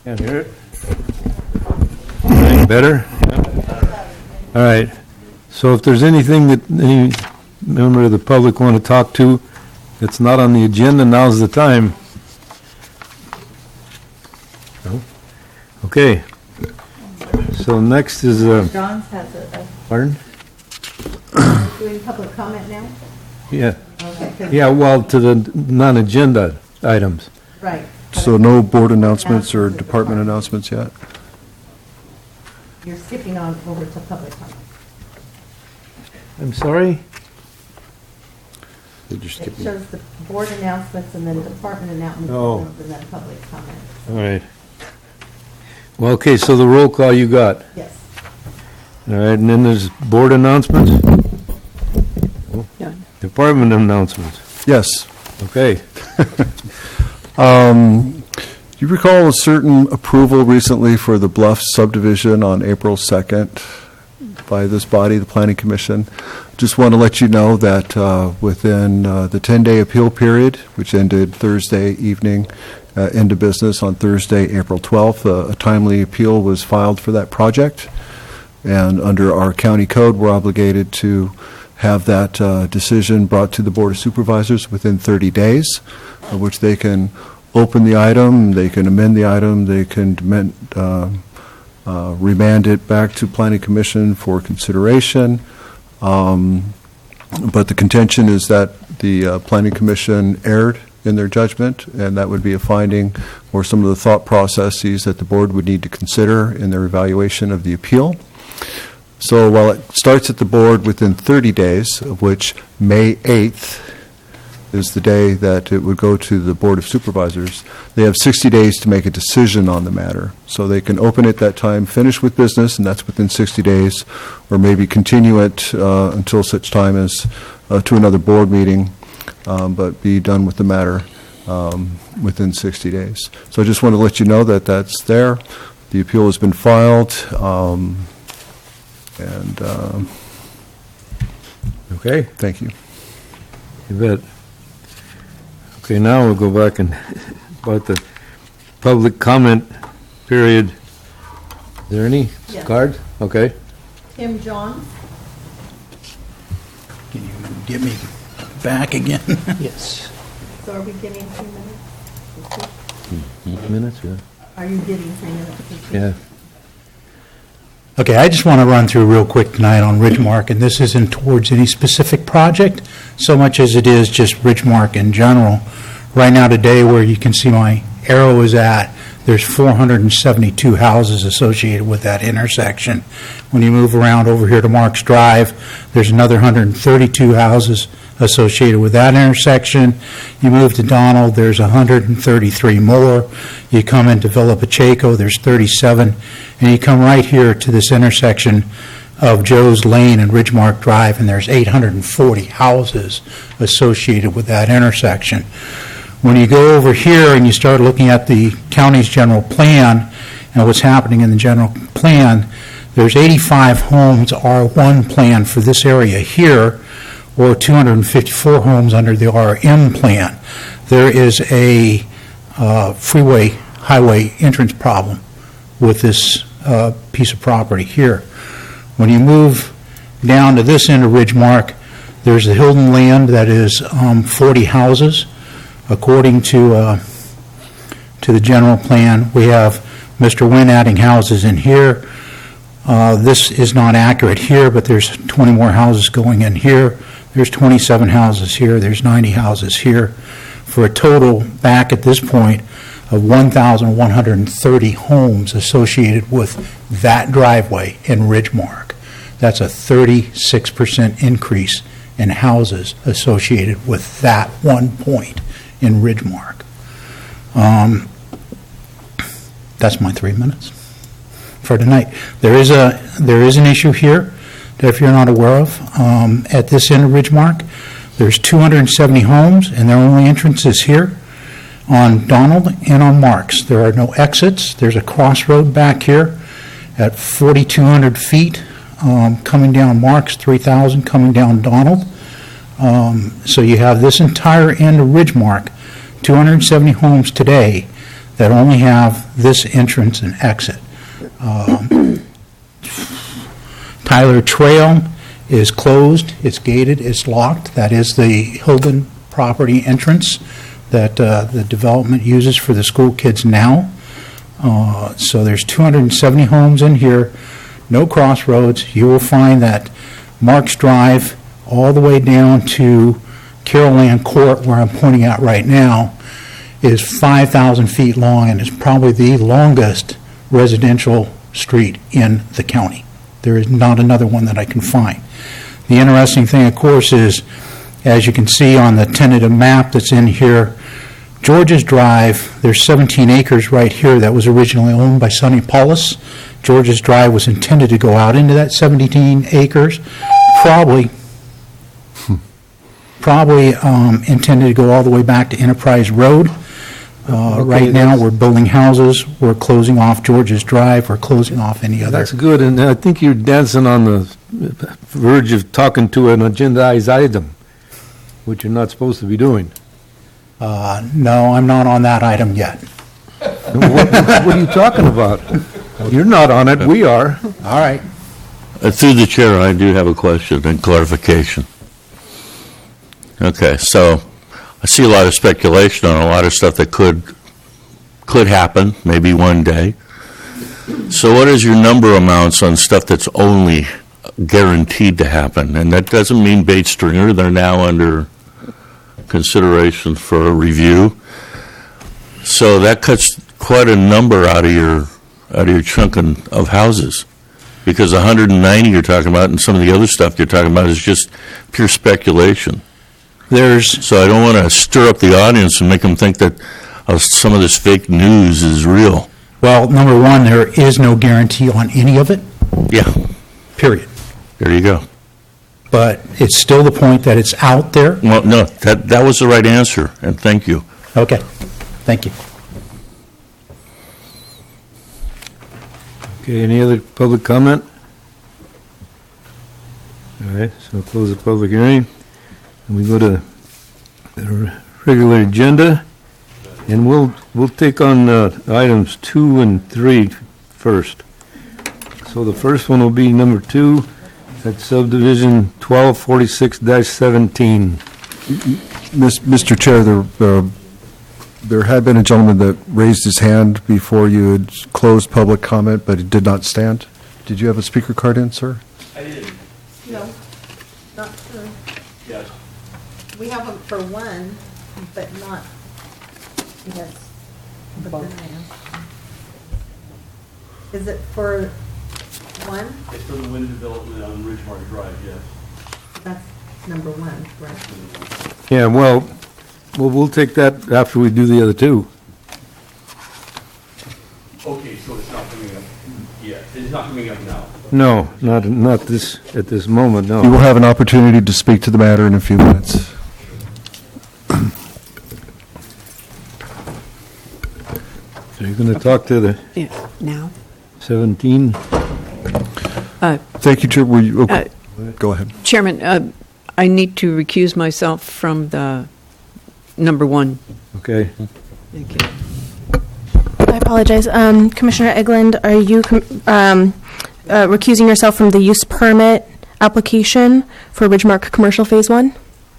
Can't hear it. Any better? All right. So if there's anything that any member of the public want to talk to that's not on the agenda, now's the time. No? Okay. So next is John's has a pardon? doing public comment now? Yeah. Okay, 'cause- Yeah, well, to the non-agenda items. right. So no board announcements or department announcements yet? You're skipping on over to public comment. I'm sorry? Did you It skip me? shows the board announcements and then department announcements Oh. and then public comment. All right. Well, okay, so the roll call you got. Yes. All right, and then there's board announcements? Department announcements. Yes. Okay. You recall a certain approval recently for the Bluff subdivision on April 2nd by this body, the Planning Commission. Just want to let you know that within the 10-day appeal period, which ended Thursday evening, into business on Thursday, April 12th, a timely appeal was filed for that project. And under our county code, we're obligated to have that decision brought to the Board of Supervisors within 30 days, which they can open the item, they can amend the item, they can remand it back to Planning Commission for consideration. But the contention is that the Planning Commission erred in their judgment, and that would be a finding or some of the thought processes that the board would need to consider in their evaluation of the appeal. So while it starts at the board within 30 days, of which May 8th is the day that it would go to the Board of Supervisors, they have 60 days to make a decision on the matter. So they can open it that time, finish with business, and that's within 60 days, or maybe continue it until such time as to another board meeting, but be done with the matter within 60 days. So I just want to let you know that that's there. The appeal has been filed, and Okay, thank you. you bet. Okay, now we'll go back and about the public comment period. Is there any Yes. cards? Okay. Tim Johns? Can you get me back again? Yes. So are we getting 3 minutes? Minutes, yeah. Are you getting 3 minutes? Yeah. Okay, I just want to run through real quick tonight on Ridgemark, and this isn't towards any specific project so much as it is just Ridgemark in general. Right now today, where you can see my arrow is at, there's 472 houses associated with that intersection. When you move around over here to Marks Drive, there's another 132 houses associated with that intersection. You move to Donald, there's 133 more. You come into Villa Pacheco, there's 37. And you come right here to this intersection of Joe's Lane and Ridgemark Drive, and there's 840 houses associated with that intersection. When you go over here and you start looking at the county's general plan and what's happening in the general plan, there's 85 homes R1 plan for this area here, or 254 homes under the RM plan. There is a freeway highway entrance problem with this piece of property here. When you move down to this end of Ridgemark, there's the Hilton land that is 40 houses. According to the general plan, we have Mr. Wynn adding houses in here. This is not accurate here, but there's 20 more houses going in here. There's 27 houses here. There's 90 houses here, for a total back at this point of 1,130 homes associated with that driveway in Ridgemark. That's a 36% increase in houses associated with that one point in Ridgemark. That's my 3 minutes for tonight. There is an issue here that if you're not aware of, at this end of Ridgemark, there's 270 homes, and their only entrance is here on Donald and on Marks. There are no exits. There's a crossroad back here at 4,200 feet coming down Marks, 3,000 coming down Donald. So you have this entire end of Ridgemark 270 homes today that only have this entrance and exit. Tyler Trail is closed, it's gated, it's locked. That is the Hilden property entrance that the development uses for the school kids now. So there's 270 homes in here, no crossroads. You will find that Marks Drive all the way down to Carroll Land Court, where I'm pointing out right now, is 5,000 feet long and is probably the longest residential street in the county. There is not another one that I can find. The interesting thing, of course, is, as you can see on the tentative map that's in here, George's Drive, there's 17 acres right here that was originally owned by Sonny Paulus. George's Drive was intended to go out into that 17 acres, probably intended to go all the way back to Enterprise Road. Right now, we're building houses, we're closing off George's Drive, we're closing off any other. That's good, and I think you're dancing on the verge of talking to an agendized item, which you're not supposed to be doing. No, I'm not on that item yet. What are you talking about? You're not on it, we are. All right. Through the chair, I do have a question and clarification. Okay, so I see a lot of speculation on a lot of stuff that could happen, maybe one day. So what is your number amounts on stuff that's only guaranteed to happen? And that doesn't mean bait stringer. They're now under consideration for a review. So that cuts quite a number out of your chunk of houses. Because 190 you're talking about and some of the other stuff you're talking about is just pure speculation. So I don't want to stir up the audience and make them think that some of this fake news is real. Well, number one, there is no guarantee on any of it. Yeah. Period. There you go. But it's still the point that it's out there. Well, no, that was the right answer, and thank you. Okay. Thank you. Okay, any other public comment? All right, so close the public hearing. And we go to the regular agenda, and we'll take on items 2 and 3 first. So the first one will be number 2, that's subdivision 1246-17. Mr. Chair, there had been a gentleman that raised his hand before you had closed public comment, but it did not stand. Did you have a speaker card in, sir? I did. No, not sure. Yes. We have them for one, but not, yes. But then I am. Is it for one? It's for the wind development on Ridgemark Drive, yes. That's number 1, correct? Yeah, well, we'll take that after we do the other 2. Okay, so it's not coming up yet. It's not coming up now. No, not this, at this moment, You will no. have an opportunity to speak to the matter in a few minutes. So you're going to talk to the Yeah, now. 17? Thank you, Chair. Okay. Go ahead. Chairman, I need to recuse myself from the number 1. Okay. Thank you. I apologize. Commissioner Eglund, are you recusing yourself from the use permit application for Ridgemark Commercial Phase 1?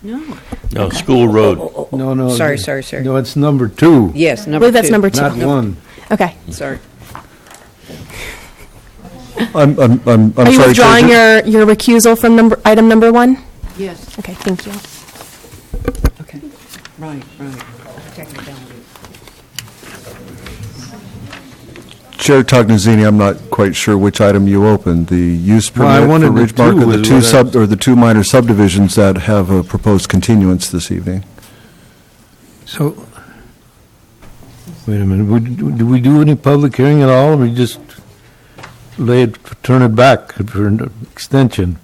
No. No, School Road. No. Sorry. No, it's number 2, Yes, I number 2. believe that's number 2. not 1. Okay. Sorry. I'm Are you sorry, withdrawing Chair. your recusal from item number 1? Yes. Okay, thank you. Okay. Right. Technicality. Chair Tognazini, I'm not quite sure which item you opened, the use Well, I permit for wanted the Ridgemark two or the is two what I- or the 2 minor subdivisions that have a proposed continuance this evening. So, wait a minute, do we do any public hearing at all, or we just turn it back for an extension?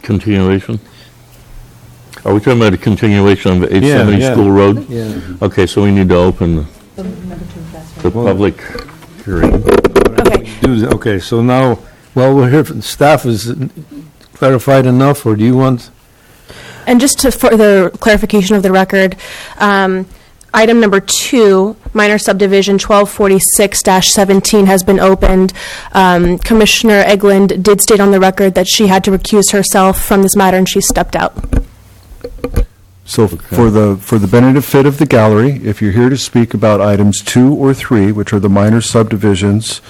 Continuation? Are we talking about a continuation of 870 Yeah. School Road? Yeah. Okay, so we need to open Number 2, that's the right. public hearing. Okay. Okay, so now, well, we'll hear from staff, is it clarified enough, or do you want? And just to further clarification of the record, item number 2, minor subdivision 1246-17 has been opened. Commissioner Eglund did state on the record that she had to recuse herself from this matter, and she stepped out. So for the benefit of the gallery, if you're here to speak about items 2 or 3, which are the minor subdivisions,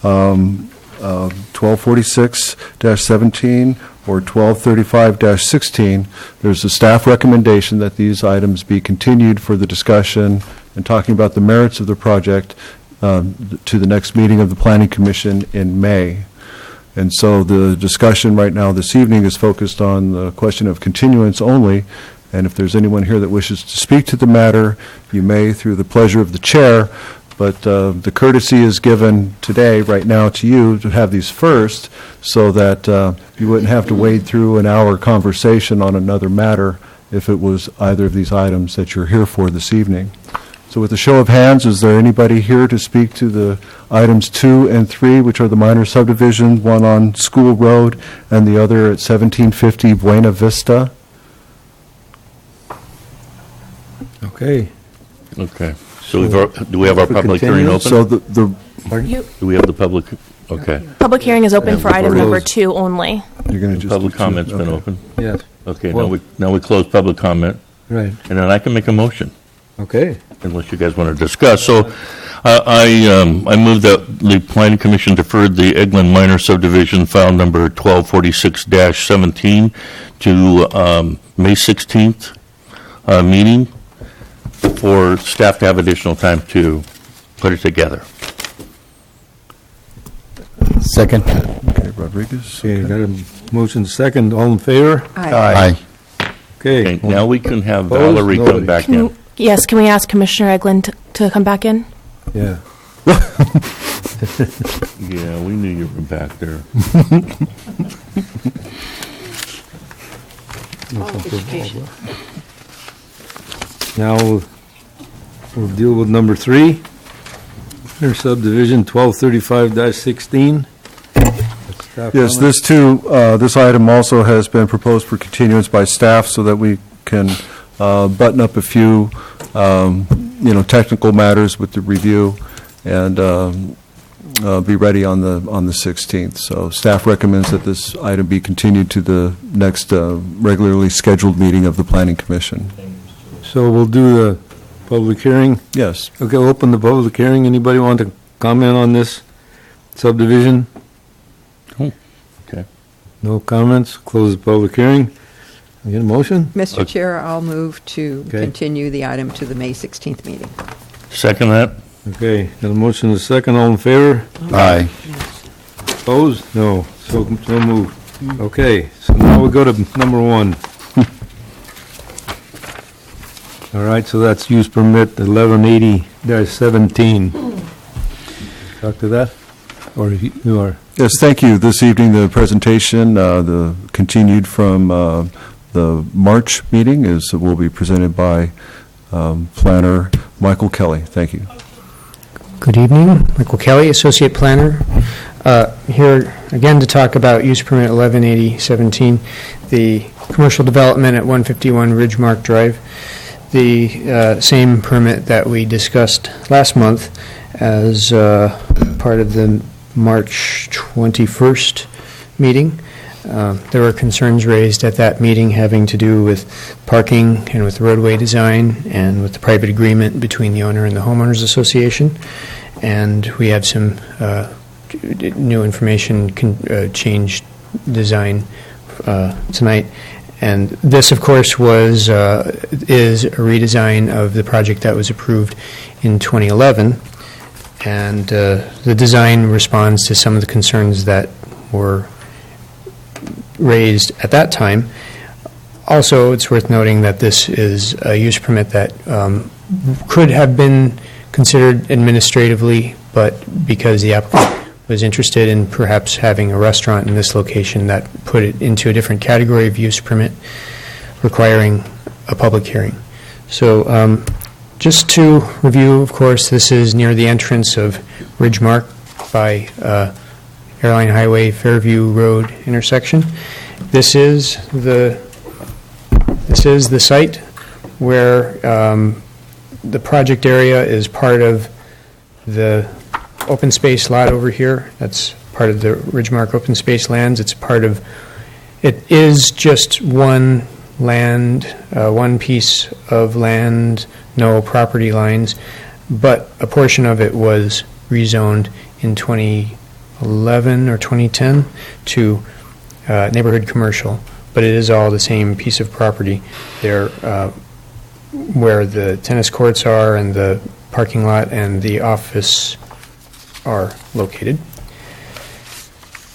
1246-17 or 1235-16, there's a staff recommendation that these items be continued for the discussion and talking about the merits of the project to the next meeting of the Planning Commission in May. And so the discussion right now this evening is focused on the question of continuance only. And if there's anyone here that wishes to speak to the matter, you may through the pleasure of the chair. But the courtesy is given today, right now, to you to have these first so that you wouldn't have to wade through an hour conversation on another matter if it was either of these items that you're here for this evening. So with a show of hands, is there anybody here to speak to the items 2 and 3, which are the minor subdivisions, one on School Road and the other at 1750 Buena Vista? Okay. Okay. So do we have our For public hearing open? So Do we have the public, okay. Public hearing is open Yeah, for item before number those- 2 only. you're going to just... Public comment's been okay. open. Yes, Okay, Well- now we close public comment, right. and then I can make a motion, Okay. unless you guys want to discuss. So I move that the Planning Commission deferred the Eglin Minor Subdivision file number 1246-17 to May 16th meeting for staff to have additional time to put it together. Second. Okay, Rodriguez. Okay, got a motion second. All in favor? Aye. Okay. Okay, now we can have Opposed? Valerie come Nobody. back in. Yes, can we ask Commissioner Eglund to come back in? Yeah. Yeah, we knew you were back there. Now, we'll deal with number 3. Minor subdivision 1235-16. Yes, this too, this item also has been proposed for continuance by staff so that we can button up a few, technical matters with the review and be ready on the 16th. So staff recommends that this item be continued to the next regularly scheduled meeting of the Planning Commission. So we'll do the public hearing. Yes. Okay, we'll open the public hearing. Anybody want to comment on this subdivision? Okay. No comments? Close the public hearing. I get a motion? Mr. Chair, I'll move to Okay. continue the item to the May 16th meeting. Second that? Okay, got a motion and a second. All in favor? Aye. Opposed? No. So moved. Okay, so now we go to number 1. All right, so that's use permit 1180-17. Talk to that? Or you are? Yes, thank you. This evening, the presentation, the continued from the March meeting will be presented by Planner Michael Kelly. Thank you. Good evening, Michael Kelly, Associate Planner, here again to talk about use permit 118017, the commercial development at 151 Ridgemark Drive, the same permit that we discussed last month as part of the March 21st meeting. There were concerns raised at that meeting having to do with parking and with roadway design and with the private agreement between the owner and the homeowners association. And we have some new information, changed design tonight. And this, of course, is a redesign of the project that was approved in 2011. And the design responds to some of the concerns that were raised at that time. Also, it's worth noting that this is a use permit that could have been considered administratively, but because the applicant was interested in perhaps having a restaurant in this location, that put it into a different category of use permit requiring a public hearing. So just to review, of course, this is near the entrance of Ridgemark by Airline Highway Fairview Road intersection. This is the This is the site where the project area is part of the open space lot over here. That's part of the Ridgemark open space lands. It is just one land, one piece of land, no property lines, but a portion of it was rezoned in 2011 or 2010 to neighborhood commercial, but it is all the same piece of property there where the tennis courts are and the parking lot and the office are located.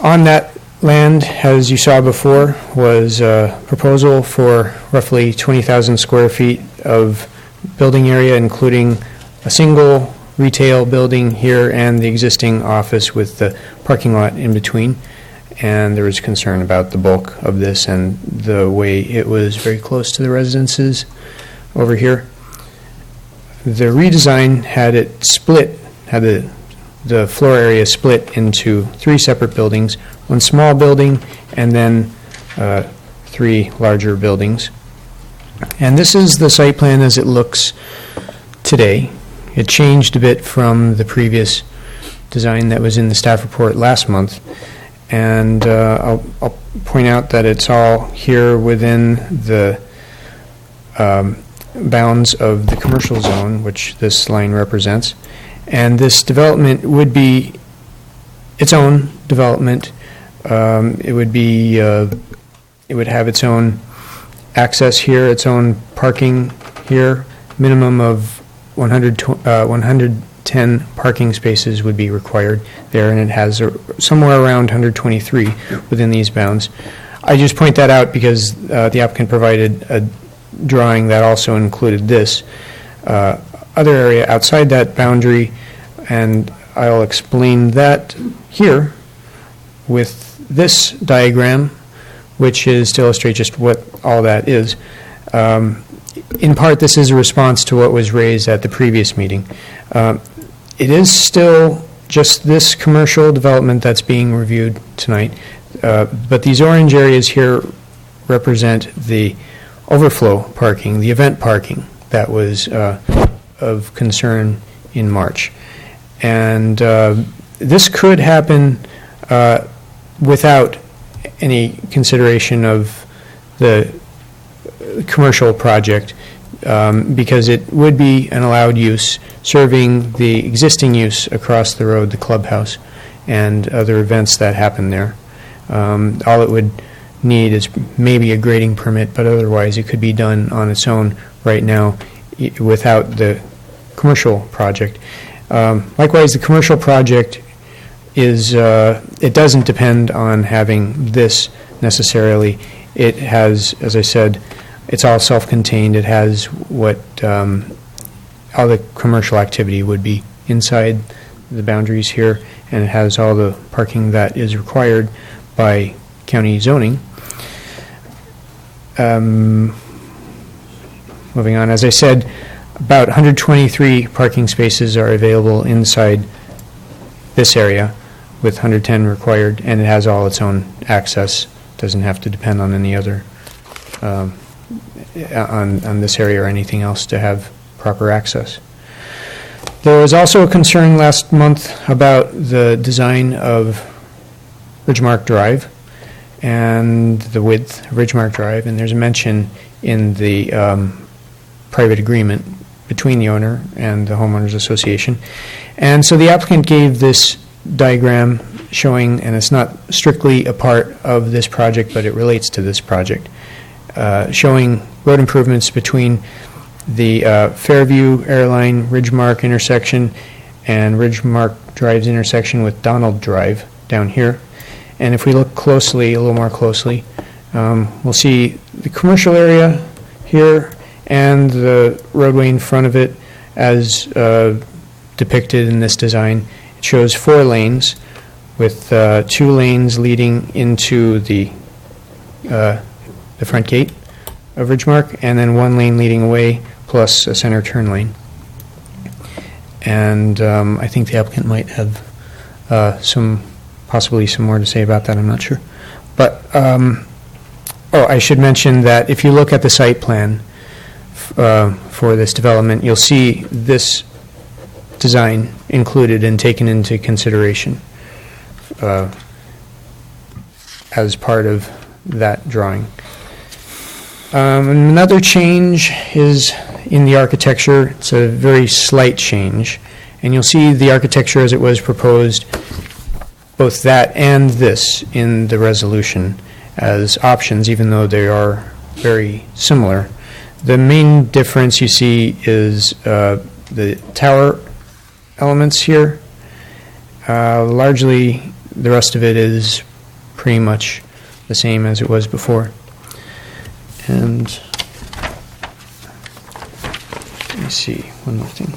On that land, as you saw before, was a proposal for roughly 20,000 square feet of building area, including a single retail building here and the existing office with the parking lot in between. And there was concern about the bulk of this and the way it was very close to the residences over here. The redesign had it split, had the floor area split into 3 separate buildings, one small building, and then 3 larger buildings. And this is the site plan as it looks today. It changed a bit from the previous design that was in the staff report last month. And I'll point out that it's all here within the bounds of the commercial zone, which this line represents. And this development would be its own development. It would have its own access here, its own parking here. Minimum of 110 parking spaces would be required there, and it has somewhere around 123 within these bounds. I just point that out because the applicant provided a drawing that also included this other area outside that boundary, and I'll explain that here with this diagram, which is to illustrate just what all that is. In part, this is a response to what was raised at the previous meeting. It is still just this commercial development that's being reviewed tonight, but these orange areas here represent the overflow parking, the event parking that was of concern in March. And this could happen without any consideration of the commercial project, because it would be an allowed use serving the existing use across the road, the clubhouse, and other events that happen there. All it would need is maybe a grading permit, but otherwise it could be done on its own right now without the commercial project. Likewise, the commercial project is, it doesn't depend on having this necessarily. It has, as I said, it's all self-contained. It has what all the commercial activity would be inside the boundaries here, and it has all the parking that is required by county zoning. Moving on, as I said, about 123 parking spaces are available inside this area, with 110 required, and it has all its own access. Doesn't have to depend on any other on this area or anything else to have proper access. There was also a concern last month about the design of Ridgemark Drive and the width of Ridgemark Drive, and there's a mention in the private agreement between the owner and the homeowners association. And so the applicant gave this diagram showing, and it's not strictly a part of this project, but it relates to this project, showing road improvements between the Fairview Airline Ridgemark intersection and Ridgemark Drive's intersection with Donald Drive down here. And if we look closely, a little more closely, we'll see the commercial area here and the roadway in front of it as depicted in this design. It shows 4 lanes with 2 lanes leading into the front gate of Ridgemark, and then 1 lane leading away, plus a center turn lane. And I think the applicant might have possibly some more to say about that, I'm not sure. But Oh, I should mention that if you look at the site plan for this development, you'll see this design included and taken into consideration as part of that drawing. Another change is in the architecture. It's a very slight change. And you'll see the architecture as it was proposed, both that and this in the resolution as options, even though they are very similar. The main difference you see is the tower elements here. Largely, the rest of it is pretty much the same as it was before. And let me see, one more thing.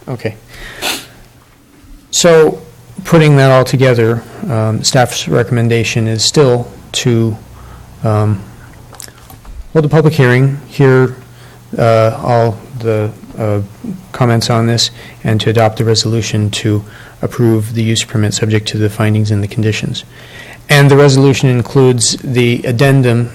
Okay. So, putting that all together, staff's recommendation is still to hold a public hearing, hear all the comments on this, and to adopt the resolution to approve the use permit subject to the findings and the conditions. And the resolution includes the addendum,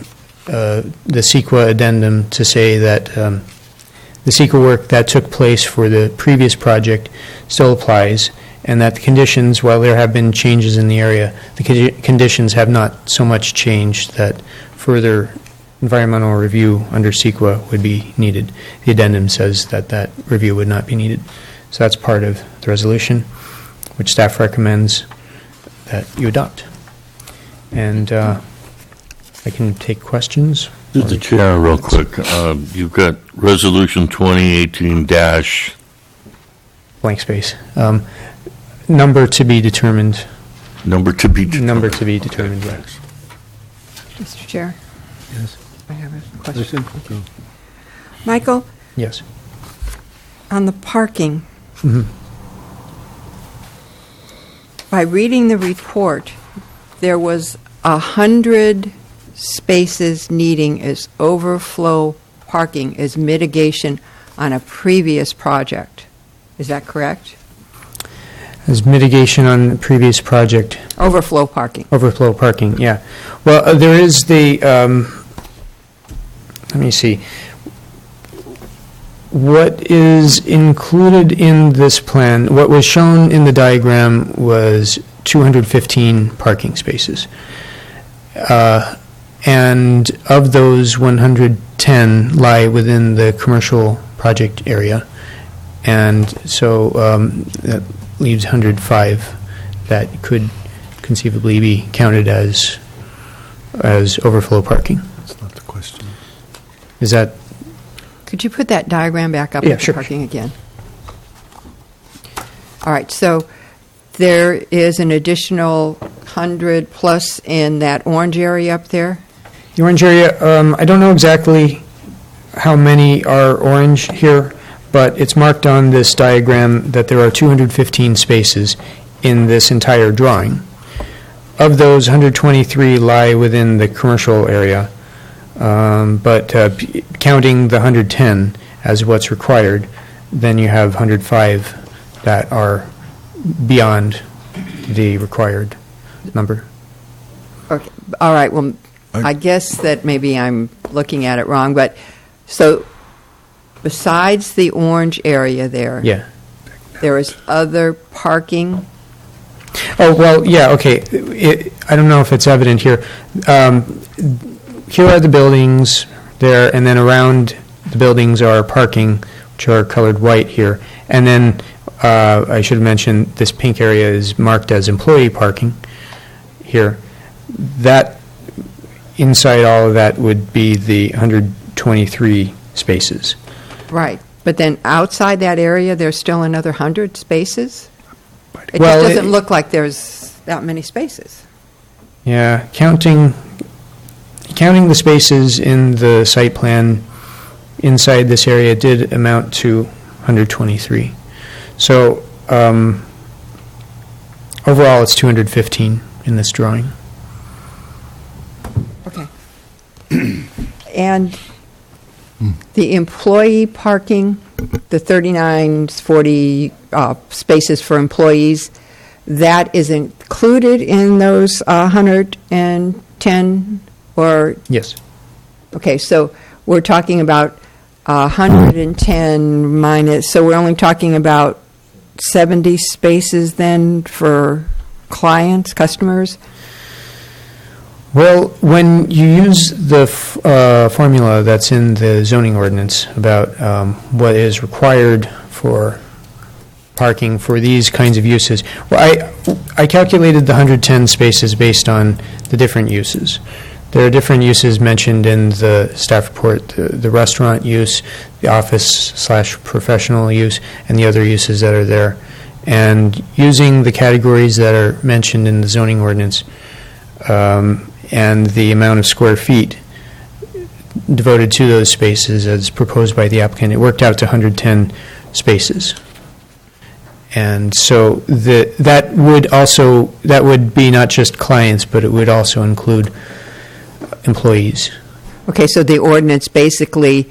the CEQA addendum, to say that the CEQA work that took place for the previous project still applies, and that the conditions, while there have been changes in the area, the conditions have not so much changed that further environmental review under CEQA would be needed. The addendum says that that review would not be needed. So that's part of the resolution, which staff recommends that you adopt. And I can take questions. Through the chair, real quick, you've got Resolution 2018 dash. Blank space. Number to be determined. Number to be determined. Number to be determined, yes. Mr. Chair, Yes. I have a question. Okay. Michael, Yes. on the parking, Mhm. by reading the report, there was 100 spaces needing as overflow parking as mitigation on a previous project. Is that correct? As mitigation on the previous project. Overflow parking. Overflow parking, yeah. Well, there is the, let me see. What is included in this plan, what was shown in the diagram was 215 parking spaces. And of those, 110 lie within the commercial project area. And so that leaves 105 that could conceivably be counted as overflow parking. That's not the question. Is that, Could you put that diagram back up Yeah, with the sure. parking again? All right, so there is an additional 100 plus in that orange area up there? the orange area, I don't know exactly how many are orange here, but it's marked on this diagram that there are 215 spaces in this entire drawing. Of those, 123 lie within the commercial area, but counting the 110 as what's required, then you have 105 that are beyond the required number. Okay, all right, well, I guess that maybe I'm looking at it wrong, but, so, besides the orange area there, Yeah. there is other parking? Oh, well, yeah, okay. I don't know if it's evident here. Here are the buildings there, and then around the buildings are parking, which are colored white here. And then, I should mention, this pink area is marked as employee parking here. That, inside all of that would be the 123 spaces. Right, but then outside that area, there's still another 100 spaces? It Well, just doesn't look like there's that many spaces. Yeah, counting the spaces in the site plan inside this area did amount to 123. So, overall, it's 215 in this drawing. Okay. And the employee parking, the 39, 40 spaces for employees, that is included in those 110, or, Yes. okay, so we're talking about 110 minus, so we're only talking about 70 spaces then for clients, customers? Well, when you use the formula that's in the zoning ordinance about what is required for parking for these kinds of uses, well, I calculated the 110 spaces based on the different uses. There are different uses mentioned in the staff report, the restaurant use, the office/professional use, and the other uses that are there. And using the categories that are mentioned in the zoning ordinance, and the amount of square feet devoted to those spaces as proposed by the applicant, it worked out to 110 spaces. And so that would be not just clients, but it would also include employees. Okay, so the ordinance basically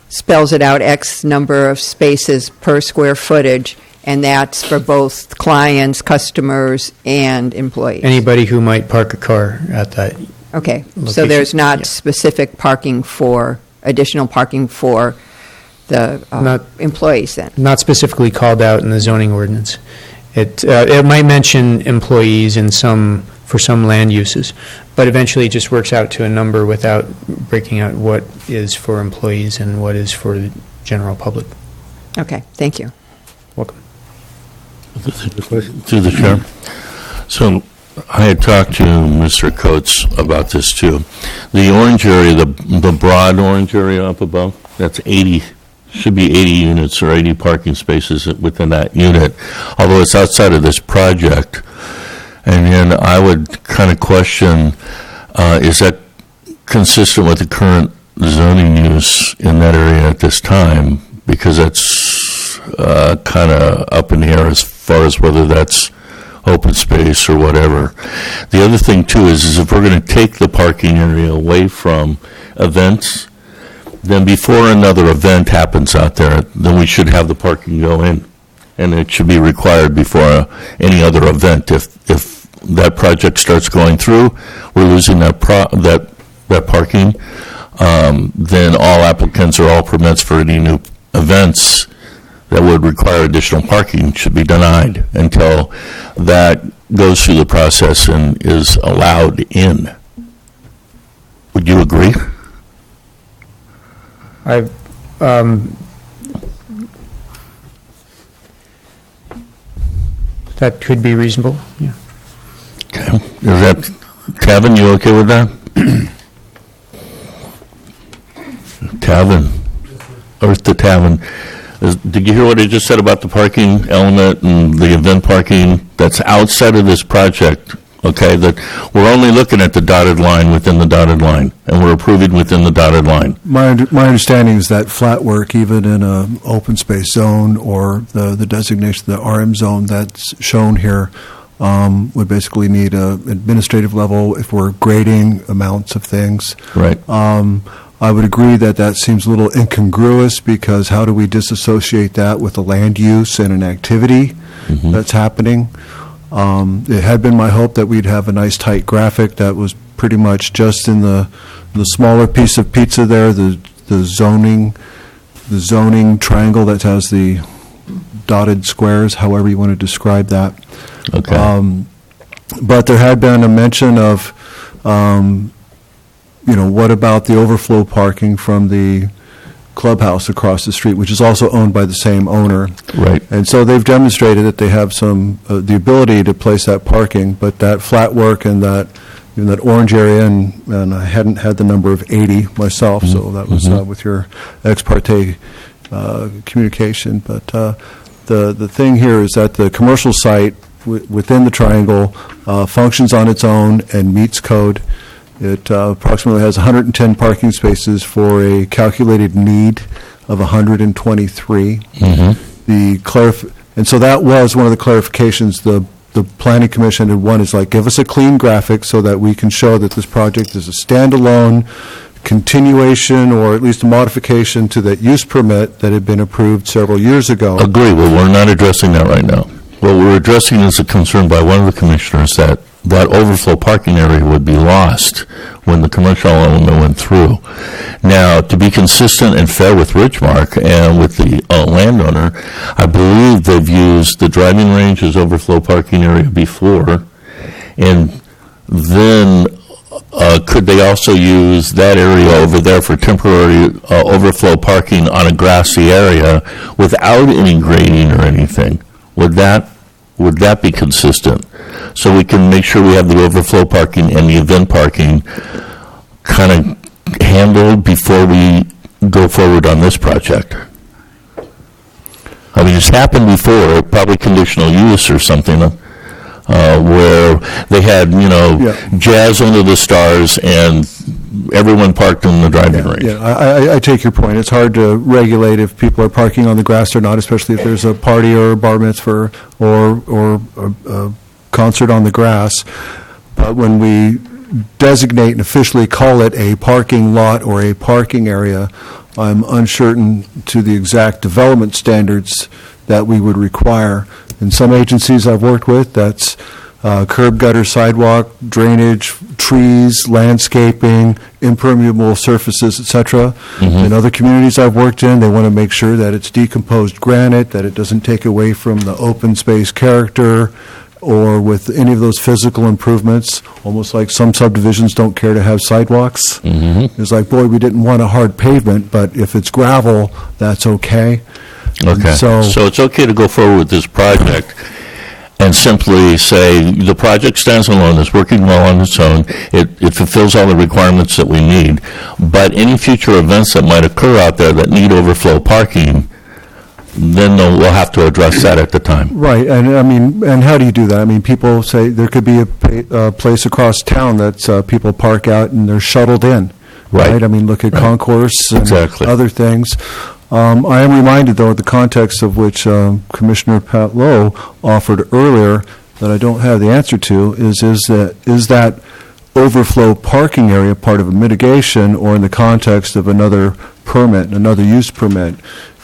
spells it out, X number of spaces per square footage, and that's for both clients, customers, and employees? Anybody who might park a car at that. Okay, so location. there's not Yeah. specific additional parking for the Not- employees then? Not specifically called out in the zoning ordinance. It might mention employees for some land uses, but eventually it just works out to a number without breaking out what is for employees and what is for the general public. Okay, thank you. Welcome. Through the chair. So I had talked to Mr. Coates about this too. The orange area, the broad orange area up above, that's 80, should be 80 units or 80 parking spaces within that unit, although it's outside of this project. And then I would kind of question, is that consistent with the current zoning use in that area at this time? Because that's kind of up in the air as far as whether that's open space or whatever. The other thing too is if we're going to take the parking area away from events, then before another event happens out there, then we should have the parking go in. And it should be required before any other event. If that project starts going through, we're losing that parking, then all applicants or all permits for any new events that would require additional parking should be denied until that goes through the process and is allowed in. Would you agree? That could be reasonable, yeah. Okay. Is that, Tavin, you okay with that? Tavin. Earth to Tavin. Did you hear what I just said about the parking element and the event parking that's outside of this project? Okay, that we're only looking at the dotted line within the dotted line, and we're approving within the dotted line. My understanding is that flat work, even in an open space zone or the designation, the RM zone that's shown here, would basically need an administrative level if we're grading amounts of things. Right. I would agree that seems a little incongruous, because how do we disassociate that with a land use and an activity that's happening? It had been my hope that we'd have a nice tight graphic that was pretty much just in the smaller piece of pizza there, the zoning triangle that has the dotted squares, however you want to describe that. Okay. But there had been a mention of, what about the overflow parking from the clubhouse across the street, which is also owned by the same owner. Right. And so they've demonstrated that they have the ability to place that parking, but that flat work and that orange area, and I hadn't had the number of 80 myself, so that was with your ex parte communication. But the thing here is that the commercial site within the triangle functions on its own and meets code. It approximately has 110 parking spaces for a calculated need of 123. And so that was one of the clarifications the Planning Commission had wanted, is like, give us a clean graphic so that we can show that this project is a standalone continuation or at least a modification to that use permit that had been approved several years ago. Agree. Well, we're not addressing that right now. What we're addressing is a concern by one of the commissioners that overflow parking area would be lost when the commercial element went through. Now, to be consistent and fair with Ridgemark and with the landowner, I believe they've used the driving range as overflow parking area before, and then could they also use that area over there for temporary overflow parking on a grassy area without any grading or anything? Would that be consistent? So we can make sure we have the overflow parking and the event parking kind of handled before we go forward on this project. I mean, it's happened before, probably conditional use or something, where they had, jazz under the stars and everyone parked in the driving range. Yeah, I take your point. It's hard to regulate if people are parking on the grass or not, especially if there's a party or a bar mitzvah or a concert on the grass. But when we designate and officially call it a parking lot or a parking area, I'm uncertain to the exact development standards that we would require. In some agencies I've worked with, that's curb, gutter, sidewalk, drainage, trees, landscaping, impermeable surfaces, etc. In other communities I've worked in, they want to make sure that it's decomposed granite, that it doesn't take away from the open space character, or with any of those physical improvements, almost like some subdivisions don't care to have sidewalks. It's like, boy, we didn't want a hard pavement, but if it's gravel, that's okay. Okay, so it's okay to go forward with this project and simply say the project stands alone, it's working well on its own, it fulfills all the requirements that we need, but any future events that might occur out there that need overflow parking, then we'll have to address that at the time. Right, and I mean, and how do you do that? I mean, people say there could be a place across town that people park out and they're shuttled in. Right. I mean, look at Concourse and other things. I am reminded, though, of the context of which Commissioner Pat Lowe offered earlier that I don't have the answer to, is that overflow parking area part of a mitigation, or in the context of another permit, another use permit?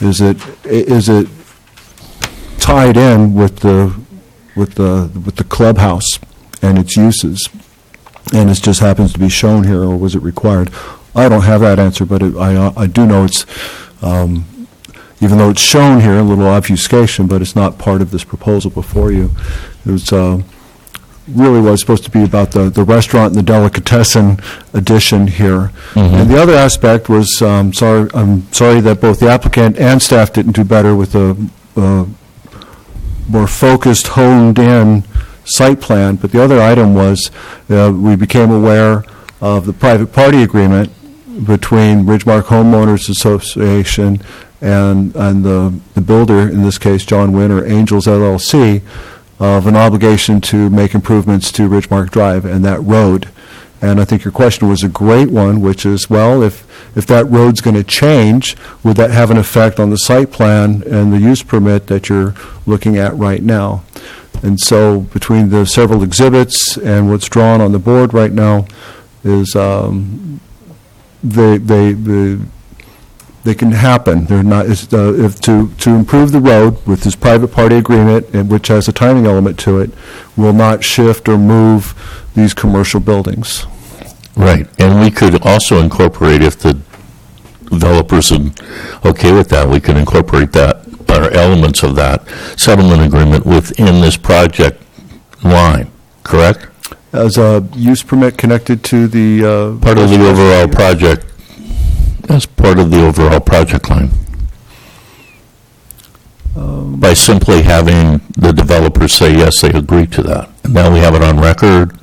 Is it tied in with the clubhouse and its uses, and it just happens to be shown here, or was it required? I don't have that answer, but I do know it's, even though it's shown here, a little obfuscation, but it's not part of this proposal before you. It was really was supposed to be about the restaurant and the delicatessen addition here. And the other aspect was, I'm sorry that both the applicant and staff didn't do better with a more focused, honed-in site plan, but the other item was we became aware of the private party agreement between Ridgemark Homeowners Association and the builder, in this case John Winter, Angels LLC, of an obligation to make improvements to Ridgemark Drive and that road. And I think your question was a great one, which is, well, if that road's going to change, would that have an effect on the site plan and the use permit that you're looking at right now? And so between the several exhibits and what's drawn on the board right now is they can happen. They're not, if to improve the road with this private party agreement, and which has a timing element to it, will not shift or move these commercial buildings. Right, and we could also incorporate, if the developers are okay with that, we could incorporate that, or elements of that settlement agreement within this project line, correct? As a use permit connected to the... part of the overall project, as part of the overall project line. By simply having the developers say, yes, they agree to that. And now we have it on record,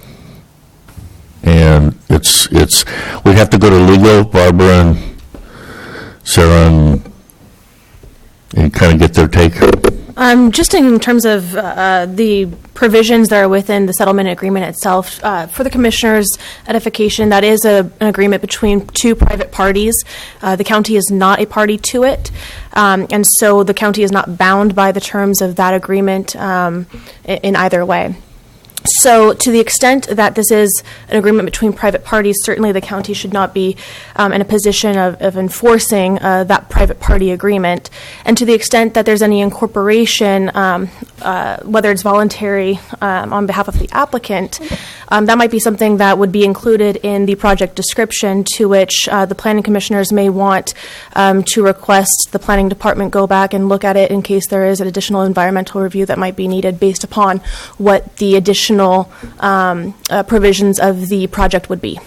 and we'd have to go to legal, Barbara and Sarah, and kind of get their take. Just in terms of the provisions that are within the settlement agreement itself, for the commissioner's edification, that is an agreement between two private parties. The county is not a party to it, and so the county is not bound by the terms of that agreement in either way. So to the extent that this is an agreement between private parties, certainly the county should not be in a position of enforcing that private party agreement. And to the extent that there's any incorporation, whether it's voluntary on behalf of the applicant, that might be something that would be included in the project description, to which the planning commissioners may want to request the planning department go back and look at it in case there is an additional environmental review that might be needed based upon what the additional provisions of the project would be.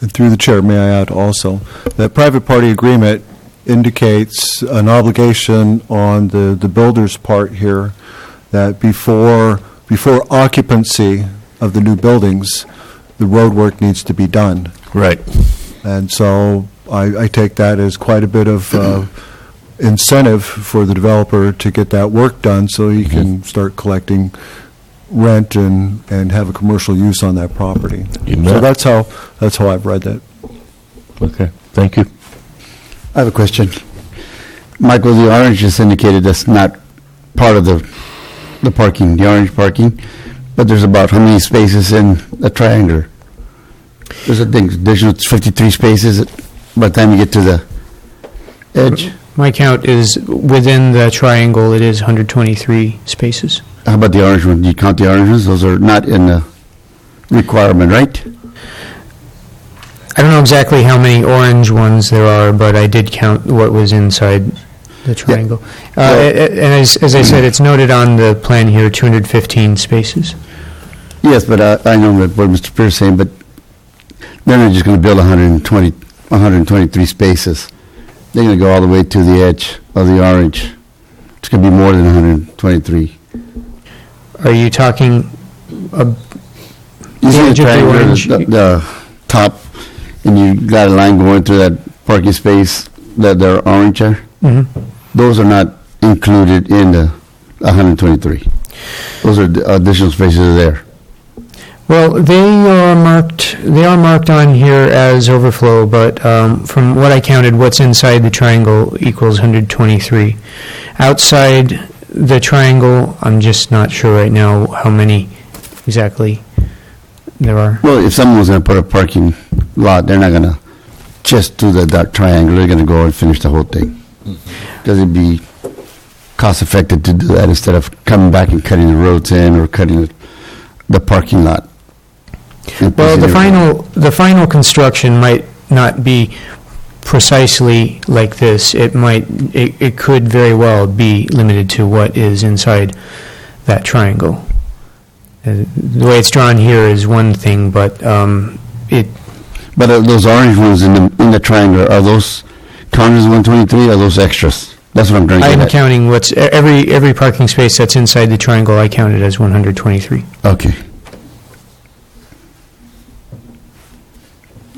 And through the chair, may I add also, that private party agreement indicates an obligation on the builder's part here that before occupancy of the new buildings, the road work needs to be done. Right. And so I take that as quite a bit of incentive for the developer to get that work done so he can start collecting rent and have a commercial use on that property. So that's how I've read that. Okay, thank you. I have a question. Michael, the orange is indicated that's not part of the parking, the orange parking, but there's about how many spaces in the triangle? There's a thing, additional 53 spaces by the time you get to the edge. My count is within the triangle, it is 123 spaces. How about the orange one? Do you count the orange ones? Those are not in the requirement, right? I don't know exactly how many orange ones there are, but I did count what was inside the triangle. And as I said, it's noted on the plan here, 215 spaces. Yes, but I know what Mr. Pierce is saying, but they're not just going to build 123 spaces. They're going to go all the way to the edge of the orange. It's going to be more than 123. Are you talking You see the edge of the triangle, orange? the top, and you got a line going through that parking space that they're orange there? Mhm. Those are not included in the 123. Those are the additional spaces there. Well, they are marked on here as overflow, but from what I counted, what's inside the triangle equals 123. Outside the triangle, I'm just not sure right now how many exactly there are. Well, if someone was going to put a parking lot, they're not going to just do the dark triangle. They're going to go and finish the whole thing. Because it'd be cost-effective to do that instead of coming back and cutting the roads in or cutting the parking lot. Well, the final construction might not be precisely like this. It could very well be limited to what is inside that triangle. The way it's drawn here is one thing, but But those orange ones in the triangle, are those counted as 123, or are those extras? That's what I'm trying to get I'm at. counting what's every parking space that's inside the triangle. I counted as 123. Okay.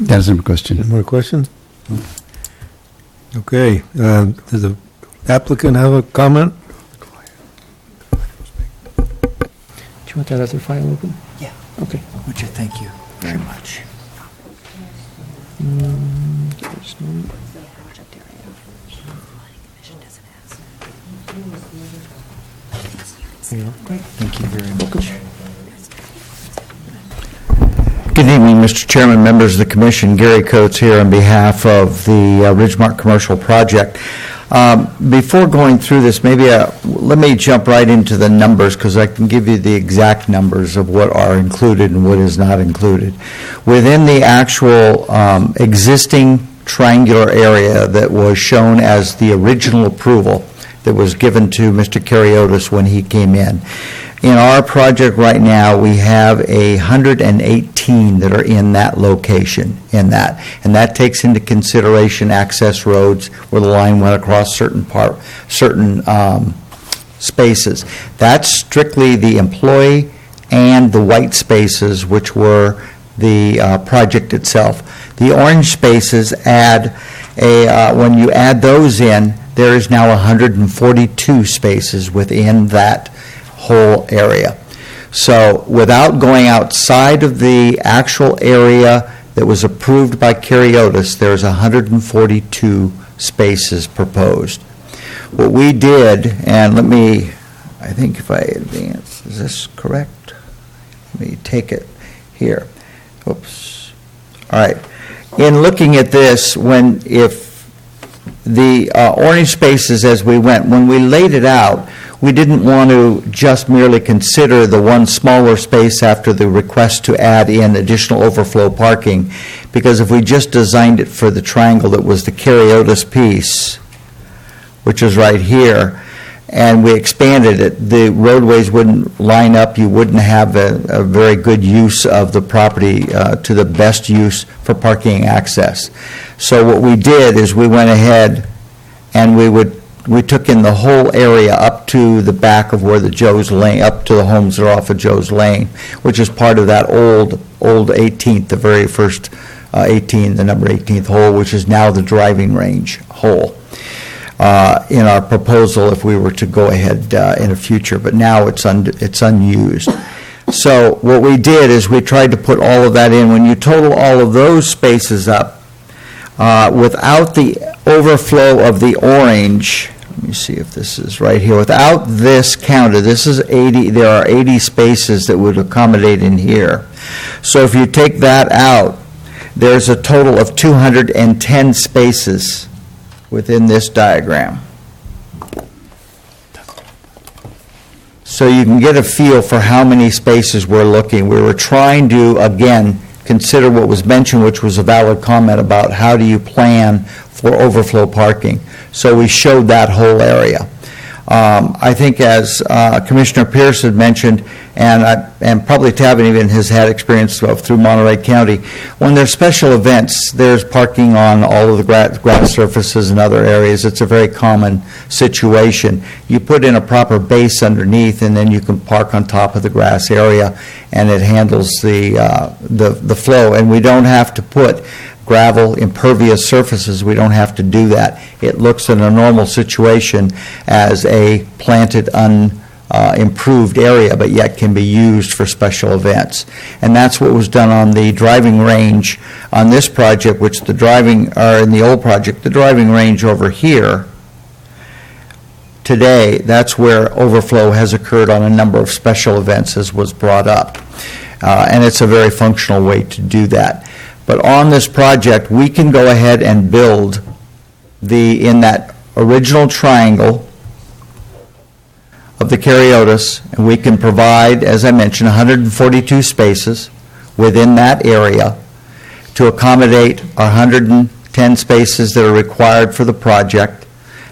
That's a question. Any more questions? Okay, does the applicant have a comment? Do you want that other file open? Yeah. Okay. Would you? Thank you very much. Thank you very much. Good evening, Mr. Chairman, members of the Commission. Gary Coates here on behalf of the Ridgemark Commercial Project. Before going through this, maybe let me jump right into the numbers because I can give you the exact numbers of what are included and what is not included. Within the actual existing triangular area that was shown as the original approval that was given to Mr. Karyotis when he came in. In our project right now, we have 118 that are in that location, and that takes into consideration access roads where the line went across certain spaces. That's strictly the employee and the white spaces, which were the project itself. The orange spaces add when you add those in, there is now 142 spaces within that whole area. So without going outside of the actual area that was approved by Karyotis, there's 142 spaces proposed. What we did, and I think if I advance, is this correct? Let me take it here. Oops. All right. In looking at this, if the orange spaces as we went, when we laid it out, we didn't want to just merely consider the one smaller space after the request to add in additional overflow parking, because if we just designed it for the triangle that was the Cariotis piece, which is right here, and we expanded it, the roadways wouldn't line up, you wouldn't have a very good use of the property to the best use for parking access. So what we did is we went ahead and we took in the whole area up to the back of where the Joe's Lane, up to the homes that are off of Joe's Lane, which is part of that old 18th, the very first 18, the number 18th hole, which is now the driving range hole. In our proposal if we were to go ahead in the future, but now it's unused. So what we did is we tried to put all of that in. When you total all of those spaces up, without the overflow of the orange, let me see if this is right here, without this counted, this is 80, there are 80 spaces that would accommodate in here. So if you take that out, there's a total of 210 spaces within this diagram. So you can get a feel for how many spaces we're looking. We were trying to, again, consider what was mentioned, which was a valid comment about how do you plan for overflow parking. So we showed that whole area. I think as Commissioner Pierce had mentioned, and probably Tavin even has had experience through Monterey County, when there's special events, there's parking on all of the grass surfaces and other areas. It's a very common situation. You put in a proper base underneath, and then you can park on top of the grass area, and it handles the flow. And we don't have to put gravel, impervious surfaces, we don't have to do that. It looks in a normal situation as a planted, unimproved area, but yet can be used for special events. And that's what was done on the driving range on this project, which in the old project, the driving range over here, today, that's where overflow has occurred on a number of special events, as was brought up. And it's a very functional way to do that. But on this project, we can go ahead and build in that original triangle of the Cariotis, and we can provide, as I mentioned, 142 spaces within that area to accommodate our 110 spaces that are required for the project.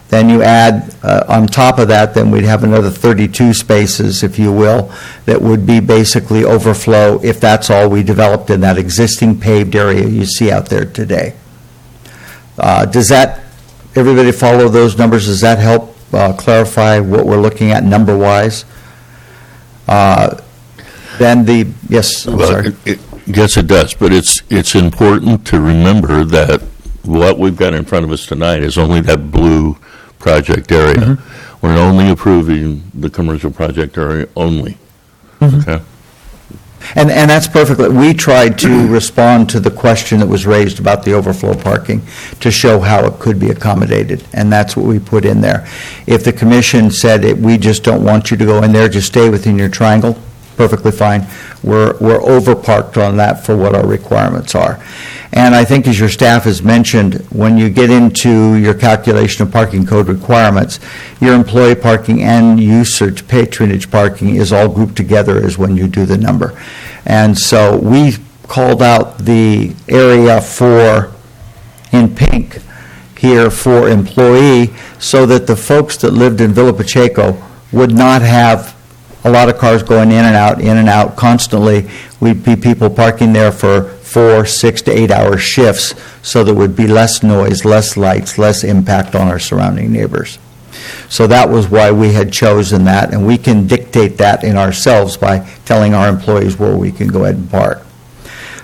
Then you add, on top of that, then we'd have another 32 spaces, if you will, that would be basically overflow if that's all we developed in that existing paved area you see out there today. Does that, everybody follow those numbers? Does that help clarify what we're looking at number-wise? Yes, I'm sorry. Yes, it does, but it's important to remember that what we've got in front of us tonight is only that blue project area. Mm-hmm. We're only approving the commercial project area only. Mm-hmm. Okay. And that's perfectly, we tried to respond to the question that was raised about the overflow parking to show how it could be accommodated, and that's what we put in there. If the commission said we just don't want you to go in there, just stay within your triangle, perfectly fine. We're over-parked on that for what our requirements are. And I think, as your staff has mentioned, when you get into your calculation of parking code requirements, your employee parking and usage patronage parking is all grouped together as when you do the number. And so we called out the area in pink here for employee so that the folks that lived in Villa Pacheco would not have a lot of cars going in and out constantly. We'd be people parking there for 4, 6 to 8 hour shifts, so there would be less noise, less lights, less impact on our surrounding neighbors. So that was why we had chosen that, and we can dictate that in ourselves by telling our employees where we can go ahead and park.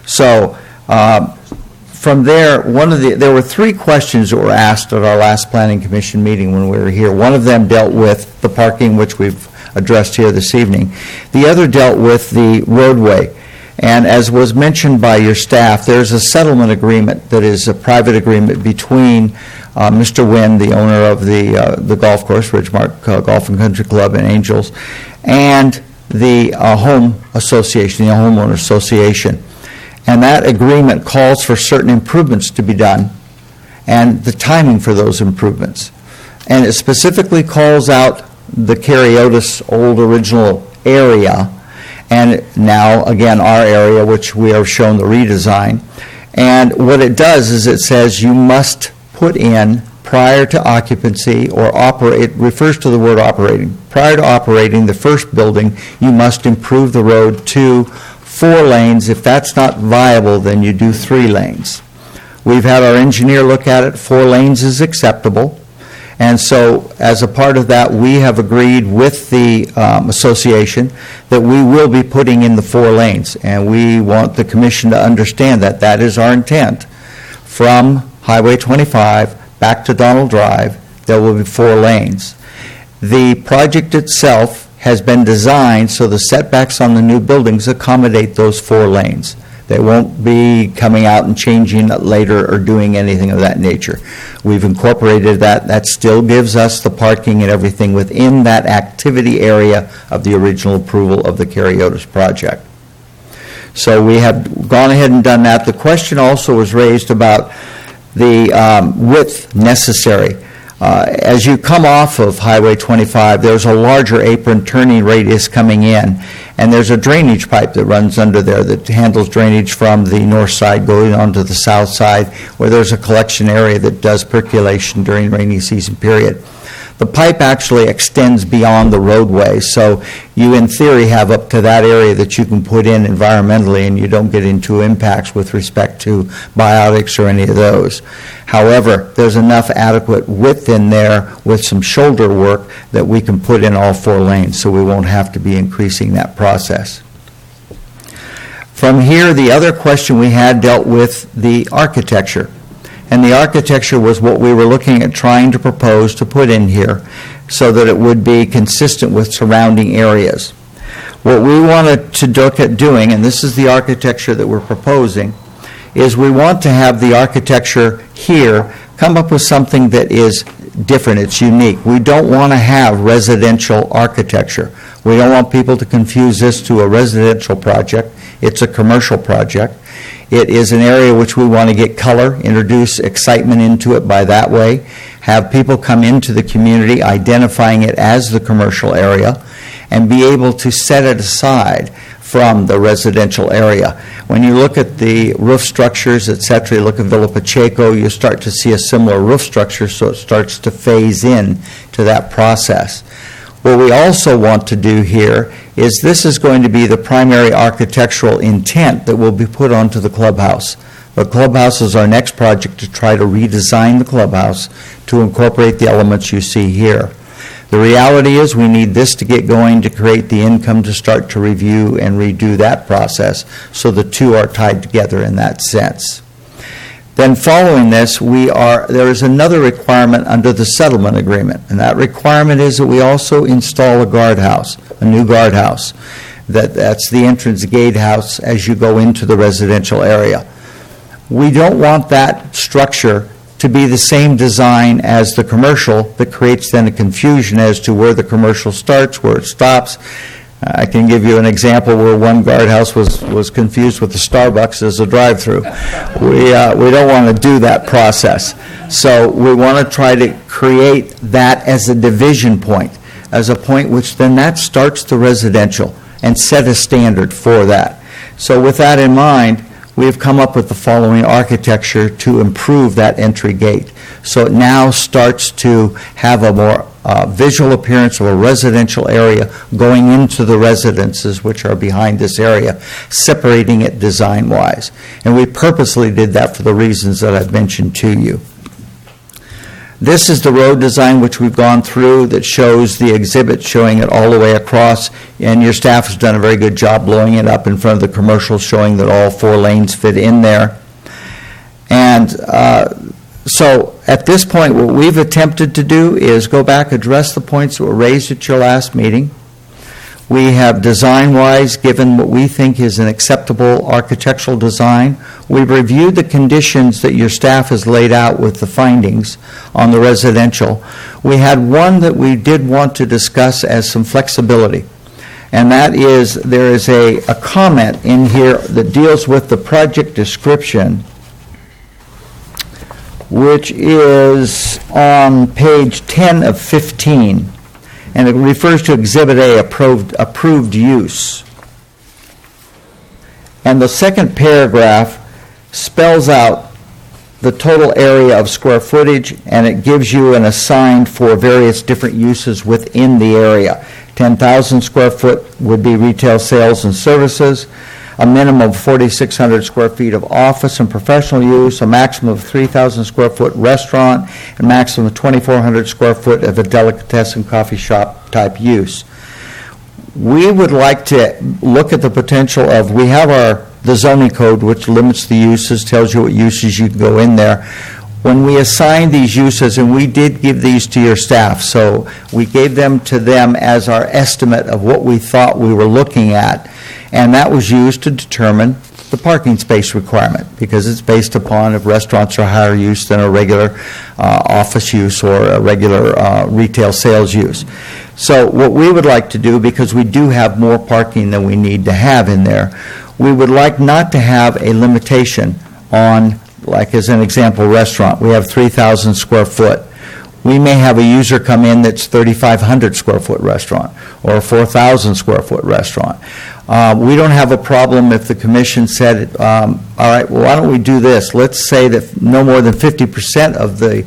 So from there, there were 3 questions that were asked at our last Planning Commission meeting when we were here. One of them dealt with the parking, which we've addressed here this evening. The other dealt with the roadway. And as was mentioned by your staff, there's a settlement agreement that is a private agreement between Mr. Wynn, the owner of the golf course, Ridgemark Golf and Country Club and Angels, and the home association, the homeowner association. And that agreement calls for certain improvements to be done and the timing for those improvements. And it specifically calls out the Cariotis old original area, and now, again, our area, which we are shown the redesign. And what it does is it says you must put in, prior to occupancy or operate, it refers to the word operating. Prior to operating the first building, you must improve the road to 4 lanes. If that's not viable, then you do 3 lanes. We've had our engineer look at it. 4 lanes is acceptable. And so, as a part of that, we have agreed with the association that we will be putting in the 4 lanes. And we want the commission to understand that that is our intent. From Highway 25 back to Donald Drive, there will be 4 lanes. The project itself has been designed so the setbacks on the new buildings accommodate those 4 lanes. They won't be coming out and changing it later or doing anything of that nature. We've incorporated that. That still gives us the parking and everything within that activity area of the original approval of the Cariotis project. So we have gone ahead and done that. The question also was raised about the width necessary. As you come off of Highway 25, there's a larger apron turning radius coming in, and there's a drainage pipe that runs under there that handles drainage from the north side going onto the south side, where there's a collection area that does percolation during rainy season period. The pipe actually extends beyond the roadway, so you in theory have up to that area that you can put in environmentally, and you don't get into impacts with respect to biotics or any of those. However, there's enough adequate width in there with some shoulder work that we can put in all 4 lanes, so we won't have to be increasing that process. From here, the other question we had dealt with the architecture. And the architecture was what we were looking at trying to propose to put in here so that it would be consistent with surrounding areas. What we wanted to look at doing, and this is the architecture that we're proposing, is we want to have the architecture here come up with something that is different, it's unique. We don't want to have residential architecture. We don't want people to confuse this to a residential project. It's a commercial project. It is an area which we want to get color, introduce excitement into it by that way, have people come into the community identifying it as the commercial area, and be able to set it aside from the residential area. When you look at the roof structures, et cetera, you look at Villa Pacheco, you start to see a similar roof structure, so it starts to phase in to that process. What we also want to do here is this is going to be the primary architectural intent that will be put onto the clubhouse. The clubhouse is our next project to try to redesign the clubhouse to incorporate the elements you see here. The reality is we need this to get going to create the income to start to review and redo that process, so the two are tied together in that sense. Then following this, there is another requirement under the settlement agreement, and that requirement is that we also install a guardhouse, a new guardhouse. That's the entrance gatehouse as you go into the residential area. We don't want that structure to be the same design as the commercial that creates then a confusion as to where the commercial starts, where it stops. I can give you an example where one guardhouse was confused with the Starbucks as a drive-through. We don't want to do that process. So we want to try to create that as a division point, as a point which then that starts the residential and set a standard for that. So with that in mind, we've come up with the following architecture to improve that entry gate. So it now starts to have a more visual appearance of a residential area going into the residences which are behind this area, separating it design-wise. And we purposely did that for the reasons that I've mentioned to you. This is the road design which we've gone through that shows the exhibit showing it all the way across, and your staff has done a very good job blowing it up in front of the commercial, showing that all 4 lanes fit in there. And so at this point, what we've attempted to do is go back, address the points that were raised at your last meeting. We have design-wise given what we think is an acceptable architectural design. We've reviewed the conditions that your staff has laid out with the findings on the residential. We had one that we did want to discuss as some flexibility. and that is, there is a comment in here that deals with the project description, which is on page 10 of 15, and it refers to Exhibit A, approved use. And the second paragraph spells out the total area of square footage, and it gives you an assigned for various different uses within the area. 10,000 square foot would be retail sales and services, a minimum of 4,600 square feet of office and professional use, a maximum of 3,000 square foot restaurant, and maximum of 2,400 square foot of a delicatessen coffee shop type use. We would like to look at the potential of, we have the zoning code, which limits the uses, tells you what uses you can go in there. When we assign these uses, and we did give these to your staff, so we gave them to them as our estimate of what we thought we were looking at, and that was used to determine the parking space requirement, because it's based upon if restaurants are higher use than a regular office use or a regular retail sales use. So what we would like to do, because we do have more parking than we need to have in there, we would like not to have a limitation on, like as an example, restaurant. We have 3,000 square foot. We may have a user come in that's 3,500 square foot restaurant or a 4,000 square foot restaurant. We don't have a problem if the commission said, all right, well, why don't we do this? Let's say that no more than 50% of the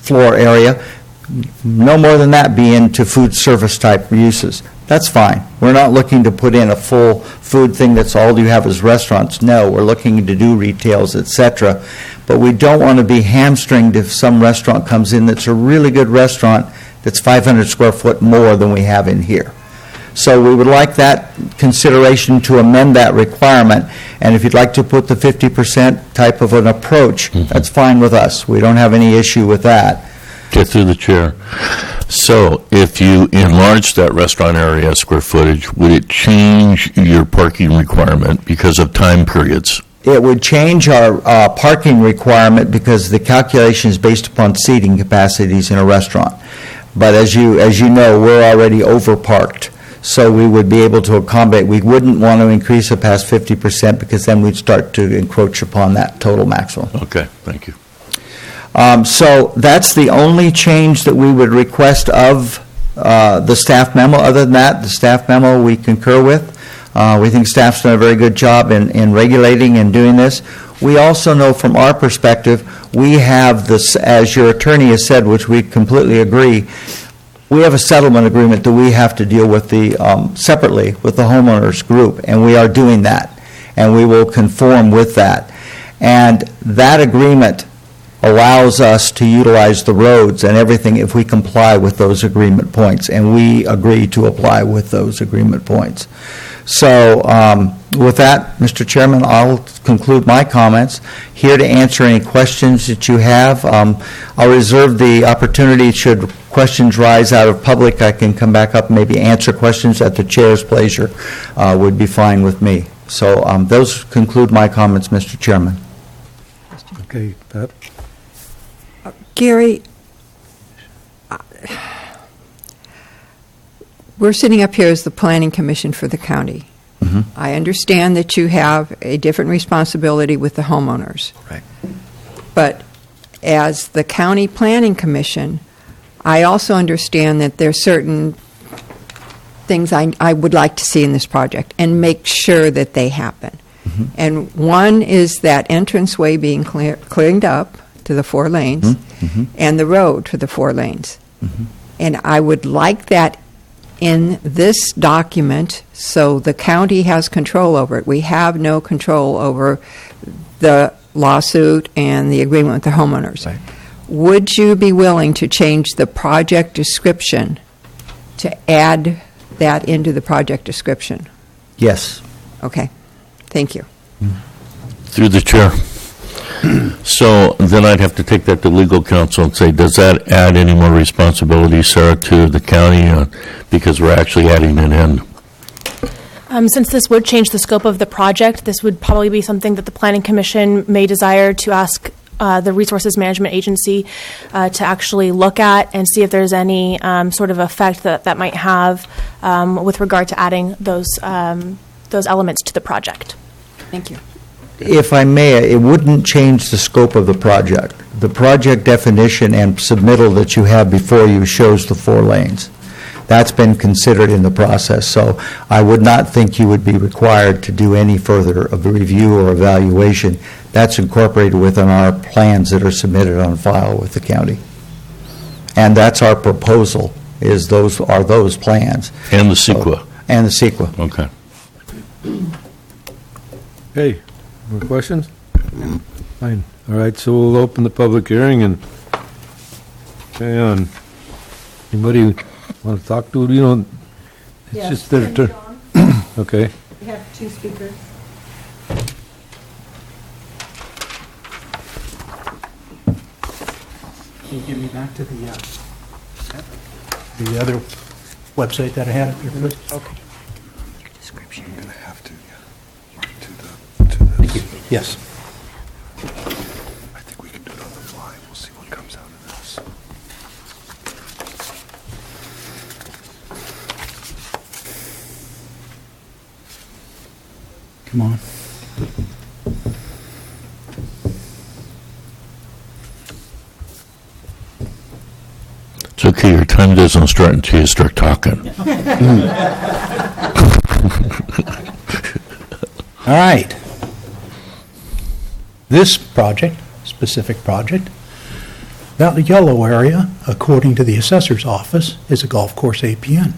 floor area, no more than that, be into food service type uses. That's fine. We're not looking to put in a full food thing that's all you have is restaurants. No, we're looking to do retails, et cetera. But we don't want to be hamstringed if some restaurant comes in that's a really good restaurant that's 500 square foot more than we have in here. So we would like that consideration to amend that requirement. And if you'd like to put the 50% type of an approach, that's fine with us. We don't have any issue with that. Get through the chair. So if you enlarge that restaurant area square footage, would it change your parking requirement because of time periods? It would change our parking requirement because the calculation is based upon seating capacities in a restaurant. But as you know, we're already over-parked. So we would be able to accommodate. We wouldn't want to increase it past 50% because then we'd start to encroach upon that total maximum. Okay, thank you. So that's the only change that we would request of the staff memo. Other than that, the staff memo we concur with. We think staff's done a very good job in regulating and doing this. We also know from our perspective, we have this, as your attorney has said, which we completely agree, we have a settlement agreement that we have to deal with separately with the homeowners group, and we are doing that, and we will conform with that. And that agreement allows us to utilize the roads and everything if we comply with those agreement points, and we agree to apply with those agreement points. So with that, Mr. Chairman, I'll conclude my comments. Here to answer any questions that you have. I'll reserve the opportunity, should questions rise out of public, I can come back up and maybe answer questions at the chair's pleasure. Would be fine with me. So those conclude my comments, Mr. Chairman. Okay, Pat? Gary, we're sitting up here as the Planning Commission for the county. Mm-hmm. I understand that you have a different responsibility with the homeowners. Right. But as the County Planning Commission, I also understand that there are certain things I would like to see in this project and make sure that they happen. Mm-hmm. And one is that entranceway being cleaned up to the 4 lanes, Mm-hmm. and the road to the 4 lanes. Mm-hmm. And I would like that in this document so the county has control over it. We have no control over the lawsuit and the agreement with the homeowners. Right. Would you be willing to change the project description to add that into the project description? Yes. Okay. Thank you. Through the chair. So then I'd have to take that to legal counsel and say, does that add any more responsibility, Sarah, to the county? Because we're actually adding an end. Since this would change the scope of the project, this would probably be something that the Planning Commission may desire to ask the Resources Management Agency to actually look at and see if there's any sort of effect that might have with regard to adding those elements to the project. Thank you. If I may, it wouldn't change the scope of the project. The project definition and submittal that you have before you shows the 4 lanes. That's been considered in the process, so I would not think you would be required to do any further of a review or evaluation. That's incorporated within our plans that are submitted on file with the county. And that's our proposal, is those plans. And the CEQA. And the CEQA. Okay. Okay, more questions? Fine. All right, so we'll open the public hearing and carry on. Anybody want to talk to it? You know, it's Yes, just their and turn. John, Okay. we have 2 speakers. Can you give me back to the other website that I had up here, please? Okay. You're going to have to, Thank you. Yes. I think we can do it on the fly. We'll see what comes out of this. Come on. It's okay, your time doesn't start until you start talking. All right. This project, specific project, that yellow area, according to the assessor's office, is a golf course APN.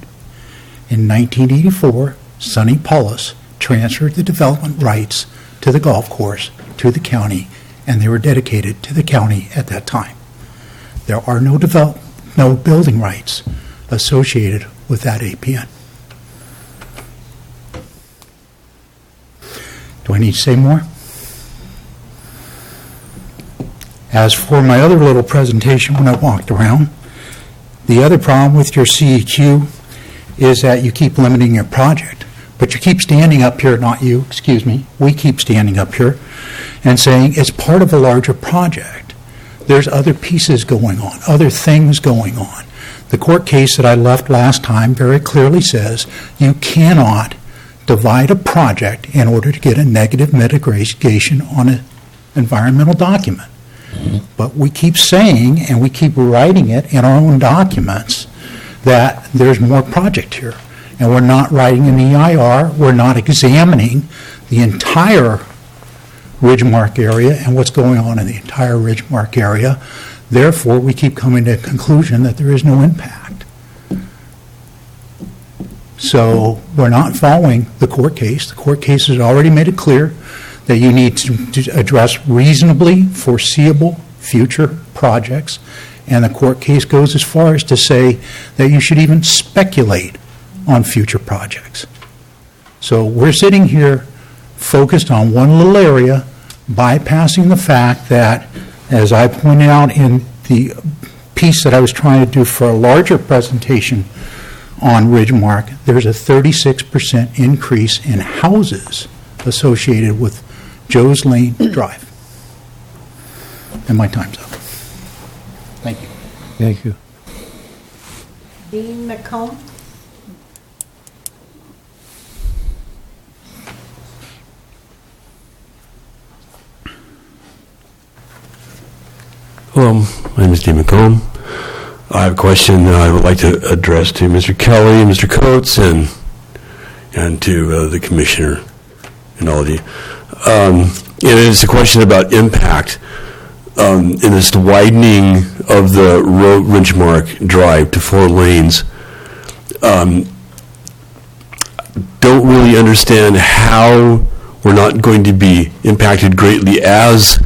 In 1984, Sonny Paulus transferred the development rights to the golf course to the county, and they were dedicated to the county at that time. There are no building rights associated with that APN. Do I need to say more? As for my other little presentation when I walked around, the other problem with your CEQ is that you keep limiting your project. But you keep standing up here, not you, excuse me, we keep standing up here and saying it's part of a larger project. There's other pieces going on, other things going on. The court case that I left last time very clearly says you cannot divide a project in order to get a negative mitigation on an environmental document. But we keep saying, and we keep writing it in our own documents, that there's more project here. And we're not writing an EIR, we're not examining the entire Ridgemark area and what's going on in the entire Ridgemark area. Therefore, we keep coming to a conclusion that there is no impact. So we're not following the court case. The court case has already made it clear that you need to address reasonably foreseeable future projects. And the court case goes as far as to say that you should even speculate on future projects. So we're sitting here focused on one little area, bypassing the fact that, as I pointed out in the piece that I was trying to do for a larger presentation on Ridgemark, there's a 36% increase in houses associated with Joe's Lane Drive. And my time's up. Thank you. Thank you. Dean McComb? Hello, my name is Dean McComb. I have a question I would like to address to Mr. Kelly, Mr. Coates, and to the commissioner and all of you. It is a question about impact in this widening of the road Ridgemark Drive to 4 lanes. Don't really understand how we're not going to be impacted greatly, as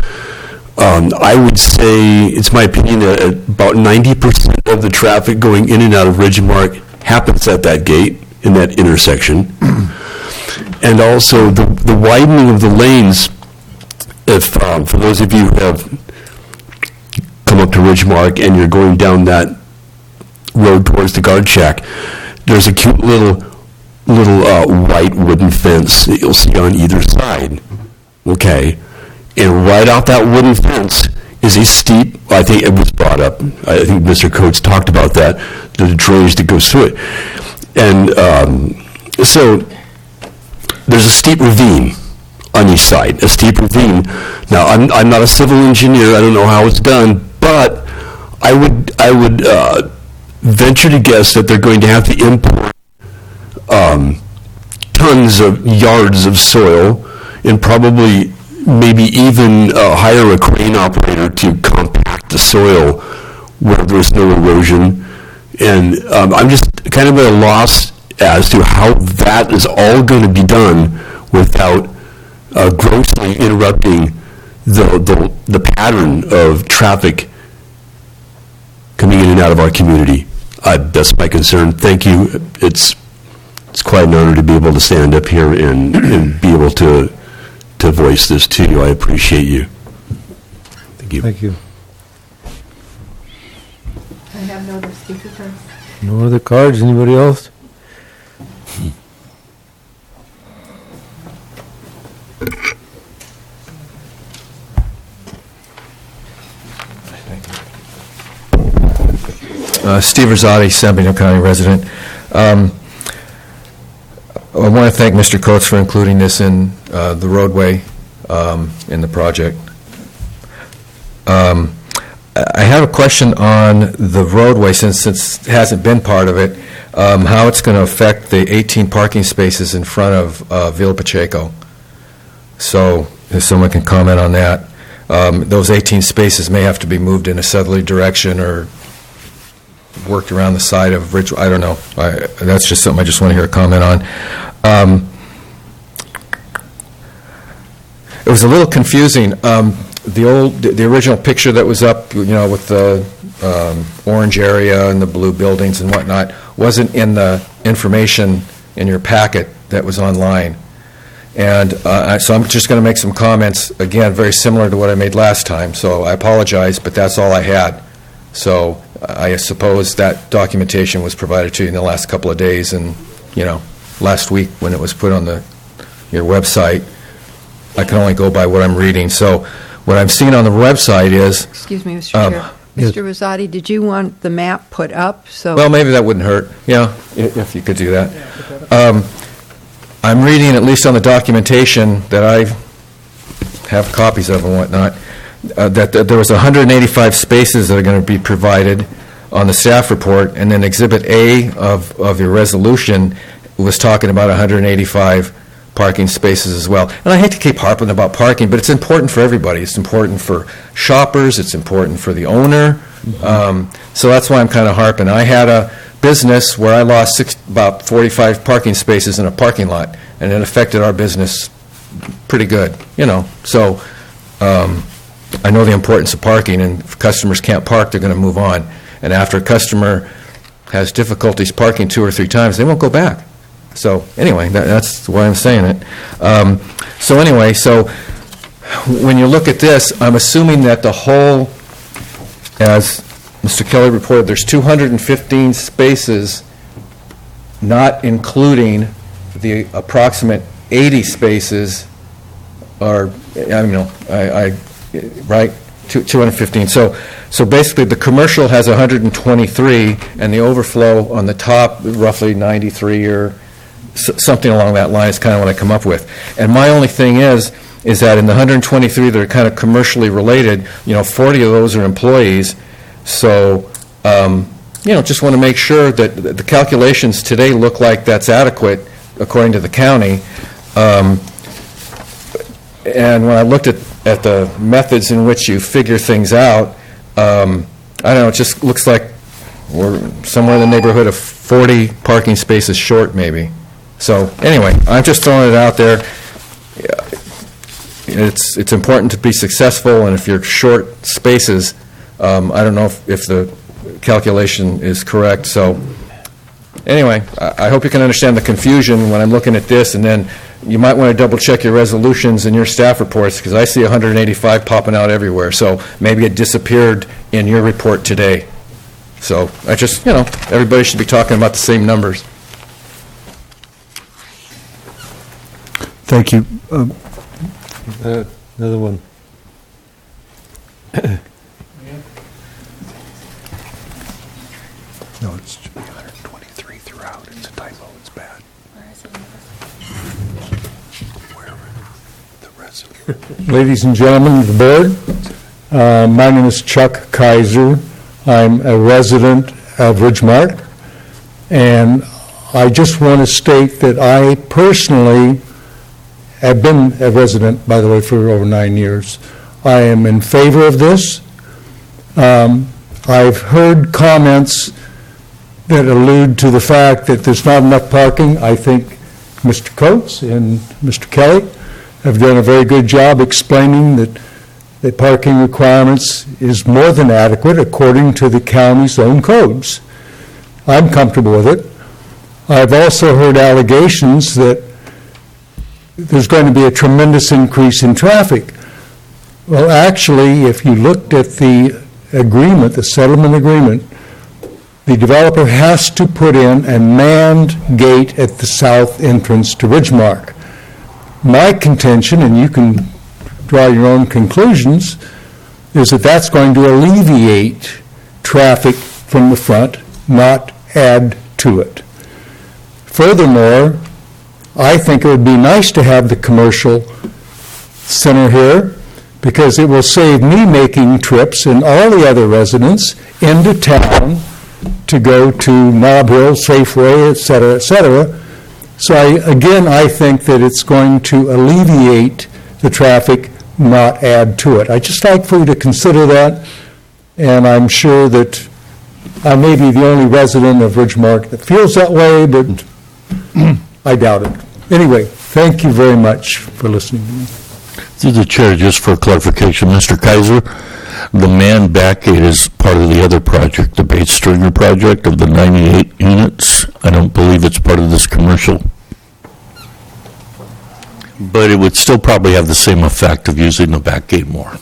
I would say, it's my opinion, that about 90% of the traffic going in and out of Ridgemark happens at that gate, in that intersection. And also the widening of the lanes, if for those of you who have come up to Ridgemark and you're going down that road towards the guard shack, there's a cute little white wooden fence that you'll see on either side. Okay. And right off that wooden fence is a steep, I think it was brought up, I think Mr. Coates talked about that, the drainage that goes through it. And so there's a steep ravine on each side, a steep ravine. Now, I'm not a civil engineer, I don't know how it's done, but I would venture to guess that they're going to have to import tons of yards of soil and probably maybe even hire a crane operator to compact the soil where there's no erosion. And I'm just kind of at a loss as to how that is all going to be done without grossly interrupting the pattern of traffic coming in and out of our community. That's my concern. Thank you. It's quite an honor to be able to stand up here and be able to voice this to you. I appreciate you. Thank you. Thank you. I have no other speaker cards. No other cards? Anybody else? Steve Rosati, San Bernardino County resident. I want to thank Mr. Coates for including this in the roadway in the project. I have a question on the roadway, since it hasn't been part of it, how it's going to affect the 18 parking spaces in front of Villa Pacheco. So if someone can comment on that. Those 18 spaces may have to be moved in a southerly direction or worked around the side of Ridge. I don't know. That's just something I just want to hear a comment on. It was a little confusing. The original picture that was up, with the orange area and the blue buildings and whatnot, wasn't in the information in your packet that was online. And so I'm just going to make some comments, again, very similar to what I made last time. So I apologize, but that's all I had. So I suppose that documentation was provided to you in the last couple of days, and, last week when it was put on your website. I can only go by what I'm reading. So what I'm seeing on the website is... Excuse me, Mr. Chair. yes. Mr. Rosati, did you want the map put up? So Well, maybe that wouldn't hurt, if you could do that. I'm reading, at least on the documentation that I have copies of and whatnot, that there was 185 spaces that are going to be provided on the staff report, and then Exhibit A of your resolution was talking about 185 parking spaces as well. And I hate to keep harping about parking, but it's important for everybody. It's important for shoppers. It's important for the owner. So that's why I'm kind of harping. I had a business where I lost about 45 parking spaces in a parking lot, and it affected our business pretty good, So I know the importance of parking, and if customers can't park, they're going to move on. And after a customer has difficulties parking 2 or 3 times, they won't go back. So anyway, that's why I'm saying it. So when you look at this, I'm assuming that the whole, as Mr. Kelly reported, there's 215 spaces, not including the approximate 80 spaces, right? 215. So basically, the commercial has 123, and the overflow on the top, roughly 93 or something along that line is kind of what I come up with. And my only thing is that in the 123 that are kind of commercially related, 40 of those are employees. So, just want to make sure that the calculations today look like that's adequate according to the county. And when I looked at the methods in which you figure things out, I don't know, it just looks like we're somewhere in the neighborhood of 40 parking spaces short, maybe. So anyway, I'm just throwing it out there. It's important to be successful, and if you're short spaces, I don't know if the calculation is correct. So anyway, I hope you can understand the confusion when I'm looking at this, and then you might want to double-check your resolutions and your staff reports, because I see 185 popping out everywhere. So maybe it disappeared in your report today. So I just, everybody should be talking about the same numbers. Thank you. Another one. No, it should be 123 throughout. It's a typo. It's bad. Ladies and gentlemen of the board, my name is Chuck Kaiser. I'm a resident of Ridgemark, and I just want to state that I personally have been a resident, by the way, for over 9 years. I am in favor of this. I've heard comments that allude to the fact that there's not enough parking. I think Mr. Coates and Mr. Kelly have done a very good job explaining that the parking requirements is more than adequate according to the county's own codes. I'm comfortable with it. I've also heard allegations that there's going to be a tremendous increase in traffic. Well, actually, if you looked at the agreement, the settlement agreement, the developer has to put in a manned gate at the south entrance to Ridgemark. My contention, and you can draw your own conclusions, is that that's going to alleviate traffic from the front, not add to it. Furthermore, I think it would be nice to have the commercial center here because it will save me making trips and all the other residents into town to go to Nob Hill, Safeway, et cetera, et cetera. So I think that it's going to alleviate the traffic, not add to it. I'd just like for you to consider that, and I'm sure that I may be the only resident of Ridgemark that feels that way, but I doubt it. Anyway, thank you very much for listening to me. Through the chair, just for clarification, Mr. Kaiser, the man back gate is part of the other project, the Bates Stringer project of the 98 units. I don't believe it's part of this commercial. But it would still probably have the same effect of using the back gate more.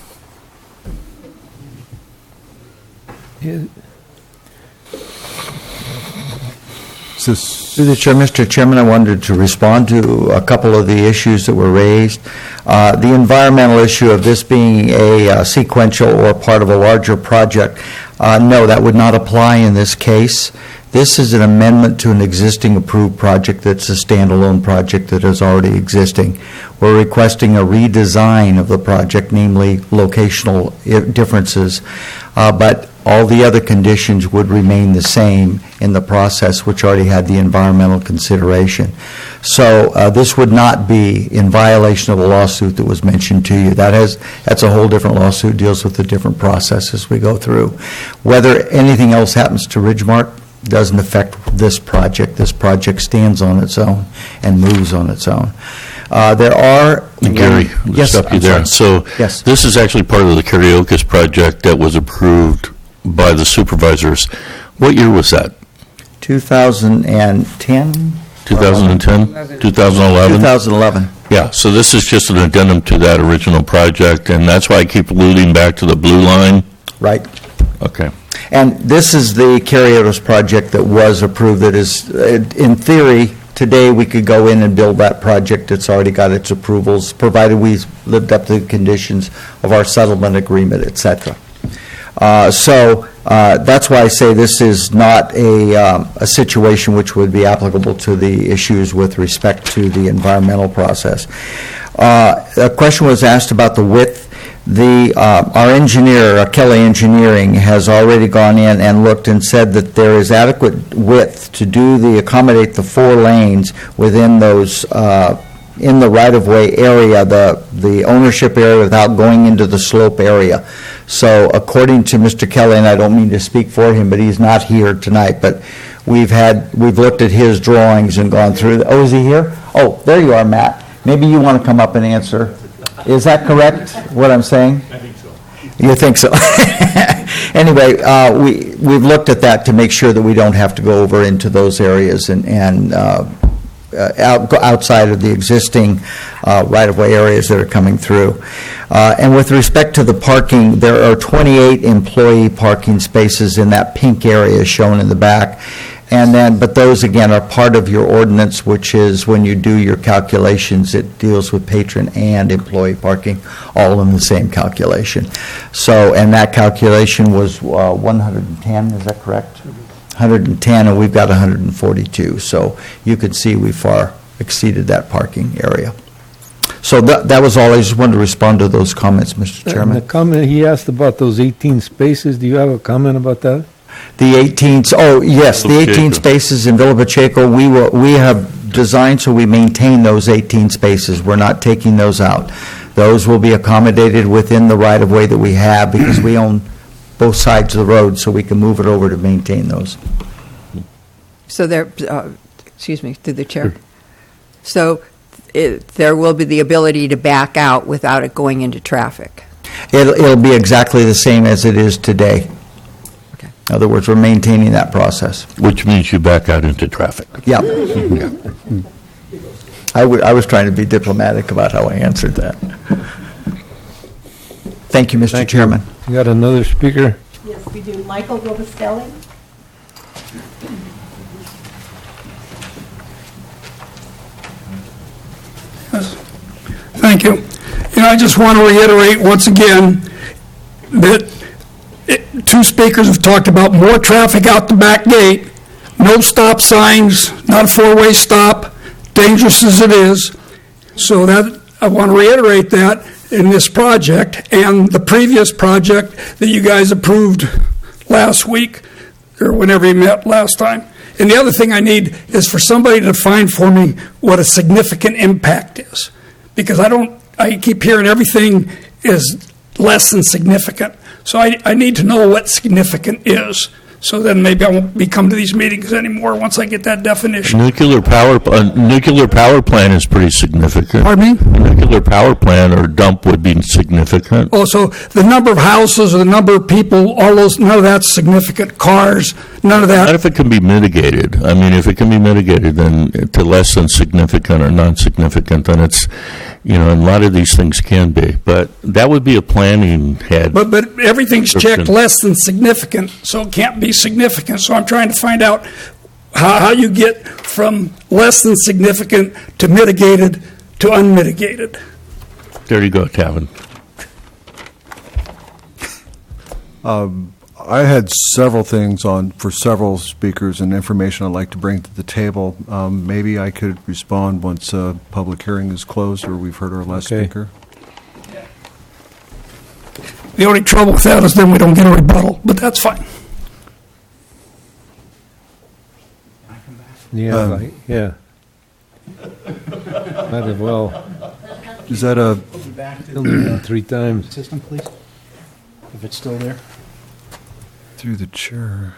Through the chair, Mr. Chairman, I wanted to respond to a couple of the issues that were raised. The environmental issue of this being a sequential or part of a larger project, no, that would not apply in this case. This is an amendment to an existing approved project that's a standalone project that is already existing. We're requesting a redesign of the project, namely locational differences, but all the other conditions would remain the same in the process, which already had the environmental consideration. So this would not be in violation of a lawsuit that was mentioned to you. That's a whole different lawsuit, deals with the different processes we go through. Whether anything else happens to Ridgemark doesn't affect this project. This project stands on its own and moves on its own. There are... Gary, yes, stop you there. So yes. This is actually part of the Karaoke's project that was approved by the supervisors. What year was that? 2010? 2010? 2011? 2011. Yeah, so this is just an addendum to that original project, and that's why I keep alluding back to the blue line. Right. Okay. And this is the Carriotos project that was approved that is, in theory, today we could go in and build that project. It's already got its approvals, provided we lived up to the conditions of our settlement agreement, et cetera. So that's why I say this is not a situation which would be applicable to the issues with respect to the environmental process. A question was asked about the width. Our engineer, Kelly Engineering, has already gone in and looked and said that there is adequate width to accommodate the 4 lanes within those in the right-of-way area, the ownership area, without going into the slope area. So according to Mr. Kelly, and I don't mean to speak for him, but he's not here tonight, but we've looked at his drawings and gone through. Oh, is he here? Oh, there you are, Matt. Maybe you want to come up and answer. Is that correct, what I'm saying? I think so. You think so? Anyway, we've looked at that to make sure that we don't have to go over into those areas and outside of the existing right-of-way areas that are coming through. And with respect to the parking, there are 28 employee parking spaces in that pink area shown in the back. And then, but those again are part of your ordinance, which is when you do your calculations, it deals with patron and employee parking, all in the same calculation. So, and that calculation was 110, is that correct? 110, and we've got 142. So you can see we far exceeded that parking area. So that was all. I just wanted to respond to those comments, Mr. The Chairman. comment he asked about those 18 spaces, do you have a comment about that? The 18, oh, yes, the 18 spaces in Villa Pacheco, we have designed so we maintain those 18 spaces. We're not taking those out. Those will be accommodated within the right-of-way that we have because we own both sides of the road, so we can move it over to maintain those. So there, excuse me, through the chair. So there will be the ability to back out without it going into traffic. It'll be exactly the same as it is today. Okay. In other words, we're maintaining that process. Which means you back out into traffic. Yep. I was trying to be diplomatic about how I answered that. Thank you, Mr. Chairman. You got another speaker? Yes, we do. Michael Gobastelli? Thank you. I just want to reiterate once again that two speakers have talked about more traffic out the back gate, no stop signs, not a four-way stop, dangerous as it is. So that I want to reiterate that in this project and the previous project that you guys approved last week or whenever you met last time. And the other thing I need is for somebody to define for me what a significant impact is. Because I keep hearing everything is less than significant. So I need to know what significant is. So then maybe I won't be coming to these meetings anymore once I get that definition. Nuclear power plant is pretty significant. Pardon me? A nuclear power plant or dump would be significant. Oh, so the number of houses or the number of people, all those, none of that's significant. Cars, none of that. Not if it can be mitigated. I mean, if it can be mitigated, then to less than significant or non-significant, then it's, and a lot of these things can be. But that would be a planning head. But everything's checked less than significant, so it can't be significant. So I'm trying to find out how you get from less than significant to mitigated to unmitigated. There you go, Tavin. I had several things for several speakers and information I'd like to bring to the table. Maybe I could respond once public hearing is closed or we've heard our last speaker. The only trouble with that is then we don't get a rebuttal, but that's fine. Yeah, yeah. Might as well. Is that a... He'll do that 3 times. System, please, if it's still there. Through the chair.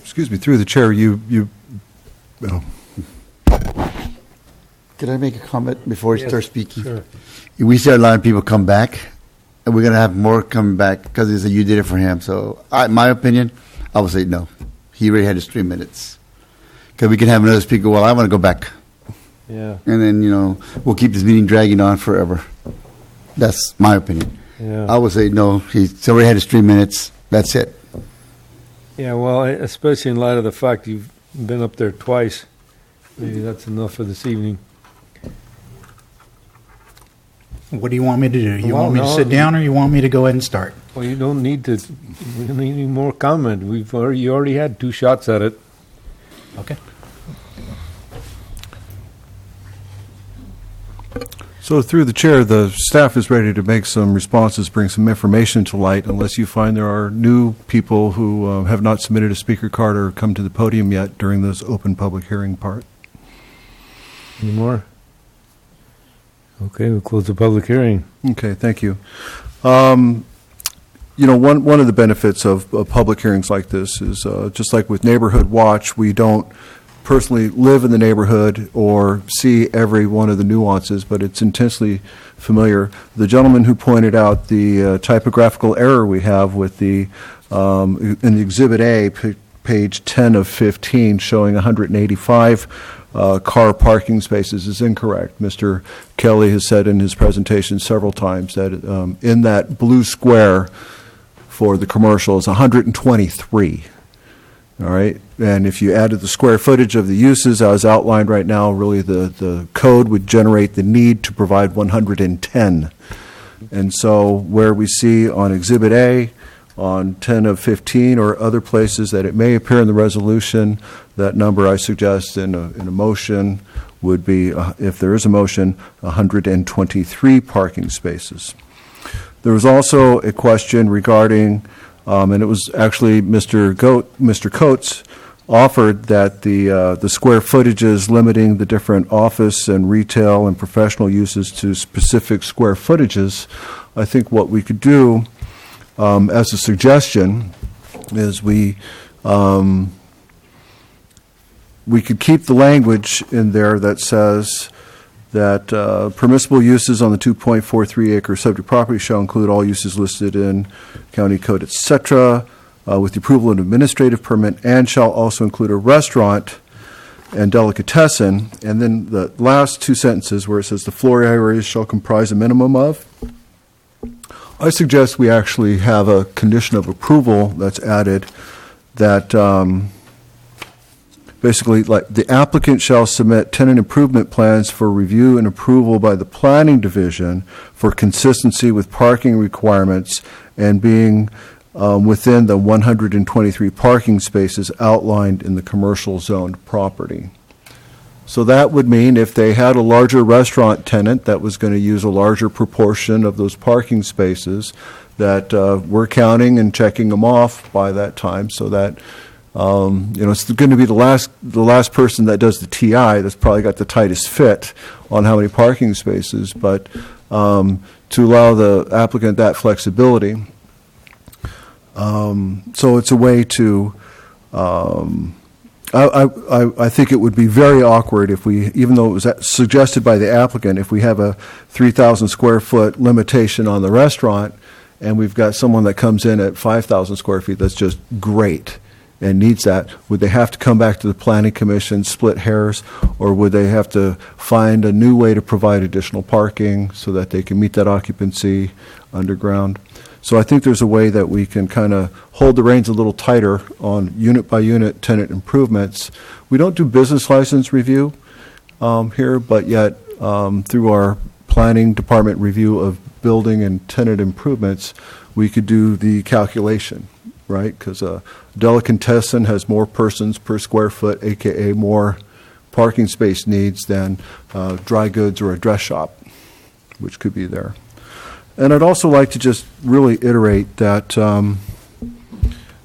Excuse me, through the chair, oh. Could I make a comment before you start speaking? Sure. We see a lot of people come back, and we're going to have more coming back because they say you did it for him. So, my opinion, I would say no. He already had his 3 minutes. Because we can have another speaker, well, I want to go back. Yeah. And then, we'll keep this meeting dragging on forever. That's my opinion. Yeah. I would say no. He's already had his 3 minutes. That's it. Yeah, well, especially in light of the fact you've been up there twice. Maybe that's enough for this evening. What do you want me to do? You Well, want me to no, sit down, or you want me to go ahead and start? Well, you don't need to. We don't need any more comment. You already had 2 shots at it. Okay. So through the chair, the staff is ready to make some responses, bring some information to light, unless you find there are new people who have not submitted a speaker card or come to the podium yet during this open public hearing part. Any more? Okay, we'll close the public hearing. Okay, thank you. One of the benefits of public hearings like this is just like with Neighborhood Watch, we don't personally live in the neighborhood or see every one of the nuances, but it's intensely familiar. The gentleman who pointed out the typographical error we have with in the Exhibit A, page 10 of 15, showing 185 car parking spaces is incorrect. Mr. Kelly has said in his presentation several times that in that blue square for the commercial is 123. All right, and if you added the square footage of the uses as outlined right now, really the code would generate the need to provide 110. And so where we see on Exhibit A, on 10 of 15, or other places that it may appear in the resolution, that number I suggest in a motion would be, if there is a motion, 123 parking spaces. There was also a question regarding, and it was actually Mr. Coates offered that the square footages limiting the different office and retail and professional uses to specific square footages. I think what we could do as a suggestion is we could keep the language in there that says that permissible uses on the 2.43 acre subject property shall include all uses listed in county code, et cetera, with the approval of an administrative permit, and shall also include a restaurant and delicatessen. And then the last two sentences where it says the floor areas shall comprise a minimum of. I suggest we actually have a condition of approval that's added that basically, like, the applicant shall submit tenant improvement plans for review and approval by the planning division for consistency with parking requirements and being within the 123 parking spaces outlined in the commercial zoned property. So that would mean if they had a larger restaurant tenant that was going to use a larger proportion of those parking spaces, that we're counting and checking them off by that time, so that it's going to be the last person that does the TI that's probably got the tightest fit on how many parking spaces, but to allow the applicant that flexibility. So it's a way to, I think it would be very awkward if we, even though it was suggested by the applicant, if we have a 3,000 square foot limitation on the restaurant and we've got someone that comes in at 5,000 square feet that's just great and needs that, would they have to come back to the planning commission, split hairs, or would they have to find a new way to provide additional parking so that they can meet that occupancy underground? So I think there's a way that we can kind of hold the reins a little tighter on unit by unit tenant improvements. We don't do business license review here, but yet through our planning department review of building and tenant improvements, we could do the calculation, right? Because a delicatessen has more persons per square foot, aka more parking space needs than dry goods or a dress shop, which could be there. And I'd also like to just really iterate that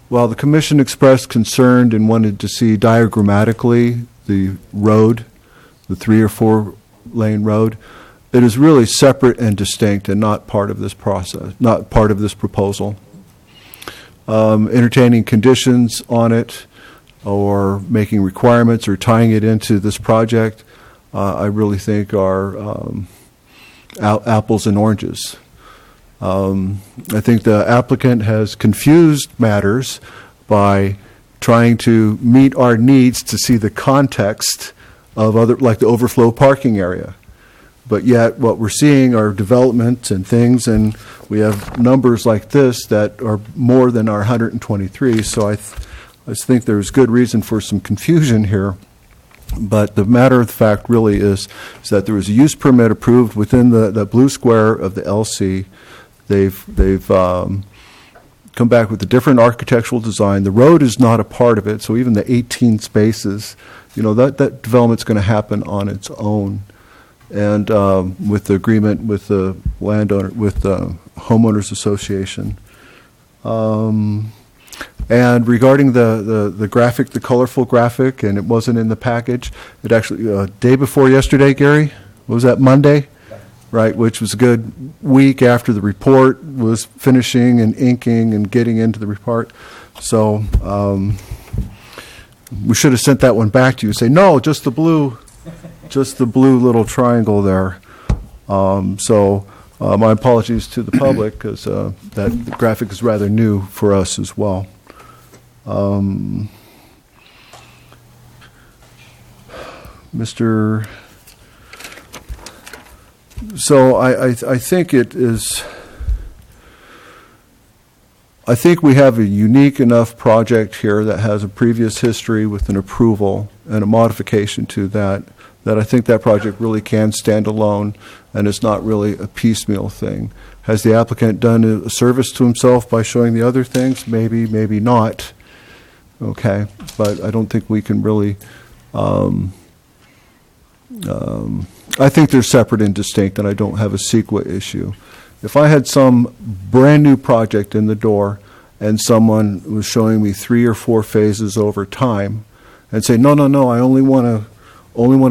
while the commission expressed concern and wanted to see diagrammatically the road, the 3 or 4 lane road, it is really separate and distinct and not part of this process, not part of this proposal. Entertaining conditions on it or making requirements or tying it into this project, I really think are apples and oranges. I think the applicant has confused matters by trying to meet our needs to see the context of other, like the overflow parking area. But yet what we're seeing are developments and things, and we have numbers like this that are more than our 123. So I think there's good reason for some confusion here. But the matter of the fact really is that there was a use permit approved within the blue square of the LC. They've come back with a different architectural design. The road is not a part of it, so even the 18 spaces, that development's going to happen on its own. And with the agreement with the landowner, with the homeowners association. And regarding the graphic, the colorful graphic, and it wasn't in the package, it actually, day before yesterday, Gary, what was that, Monday? Right, which was a good week after the report was finishing and inking and getting into the report. So we should have sent that one back to you and say, no, just the blue little triangle there. So my apologies to the public, because that graphic is rather new for us as well. So I think it is, I think we have a unique enough project here that has a previous history with an approval and a modification to that that I think that project really can stand alone, and it's not really a piecemeal thing. Has the applicant done a service to himself by showing the other things? Maybe, maybe not. Okay, but I don't think we can really, I think they're separate and distinct, and I don't have a CEQA issue. If I had some brand-new project in the door and someone was showing me 3 or 4 phases over time and say, no, I only want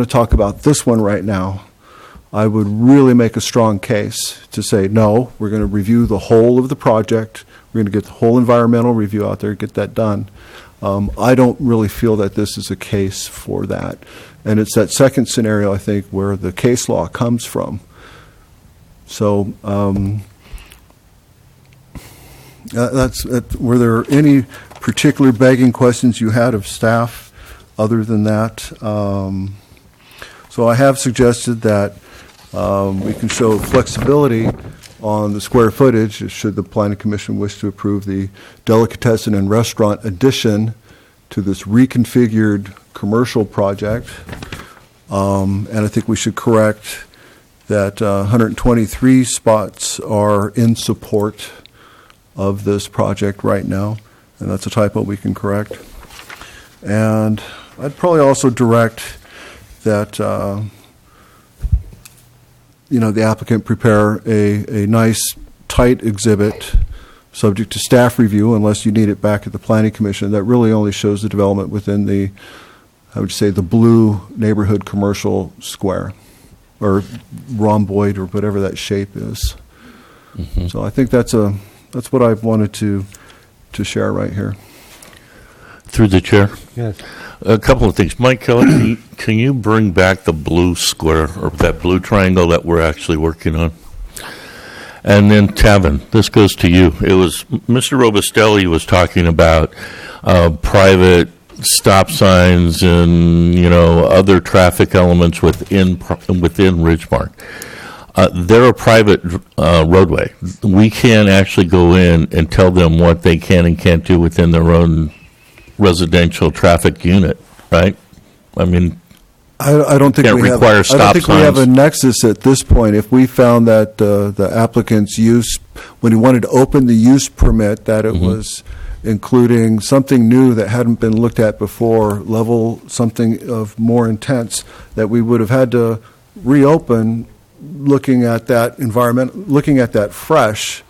to talk about this one right now, I would really make a strong case to say, no, we're going to review the whole of the project. We're going to get the whole environmental review out there, get that done. I don't really feel that this is a case for that. And it's that second scenario, I think, where the case law comes from. So were there any particular begging questions you had of staff other than that? So I have suggested that we can show flexibility on the square footage should the Planning Commission wish to approve the delicatessen and restaurant addition to this reconfigured commercial project. And I think we should correct that 123 spots are in support of this project right now, and that's a typo we can correct. And I'd probably also direct that the applicant prepare a nice, tight exhibit subject to staff review, unless you need it back at the Planning Commission, that really only shows the development within the, I would say, the blue neighborhood commercial square, or rhomboid, or whatever that shape is. Mm-hmm. So I think that's what I wanted to share right here. Through the chair. Yes. A couple of things. Mike Kelly, can you bring back the blue square, or that blue triangle that we're actually working on? And then Tavin, this goes to you. It was Mr. Robustelli was talking about private stop signs and other traffic elements within Ridgemark. They're a private roadway. We can't actually go in and tell them what they can and can't do within their own residential traffic unit, right? I mean, I don't think we have. I don't think we have a nexus at this point. If we found that the applicant's use, when he wanted to open the use permit, that it was including something new that hadn't been looked at before, level something of more intense, that we would have had to reopen, looking at that environment, looking at that fresh,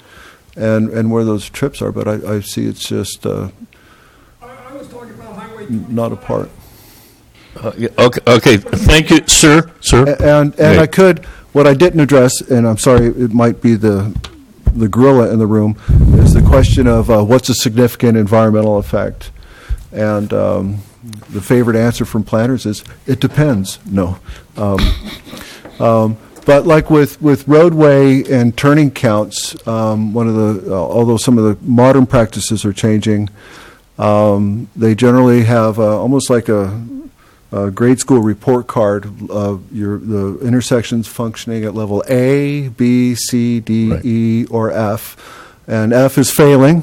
and where those trips are. But I see it's just I was talking about Highway 25. not a part. Okay. Thank you, sir. And I could, what I didn't address, and I'm sorry, it might be the gorilla in the room, is the question of what's a significant environmental effect. And the favorite answer from planners is, it depends. No. But like with roadway and turning counts, although some of the modern practices are changing, they generally have almost like a grade school report card of the intersections functioning at level A, B, C, D, right. E, or F. And F is failing,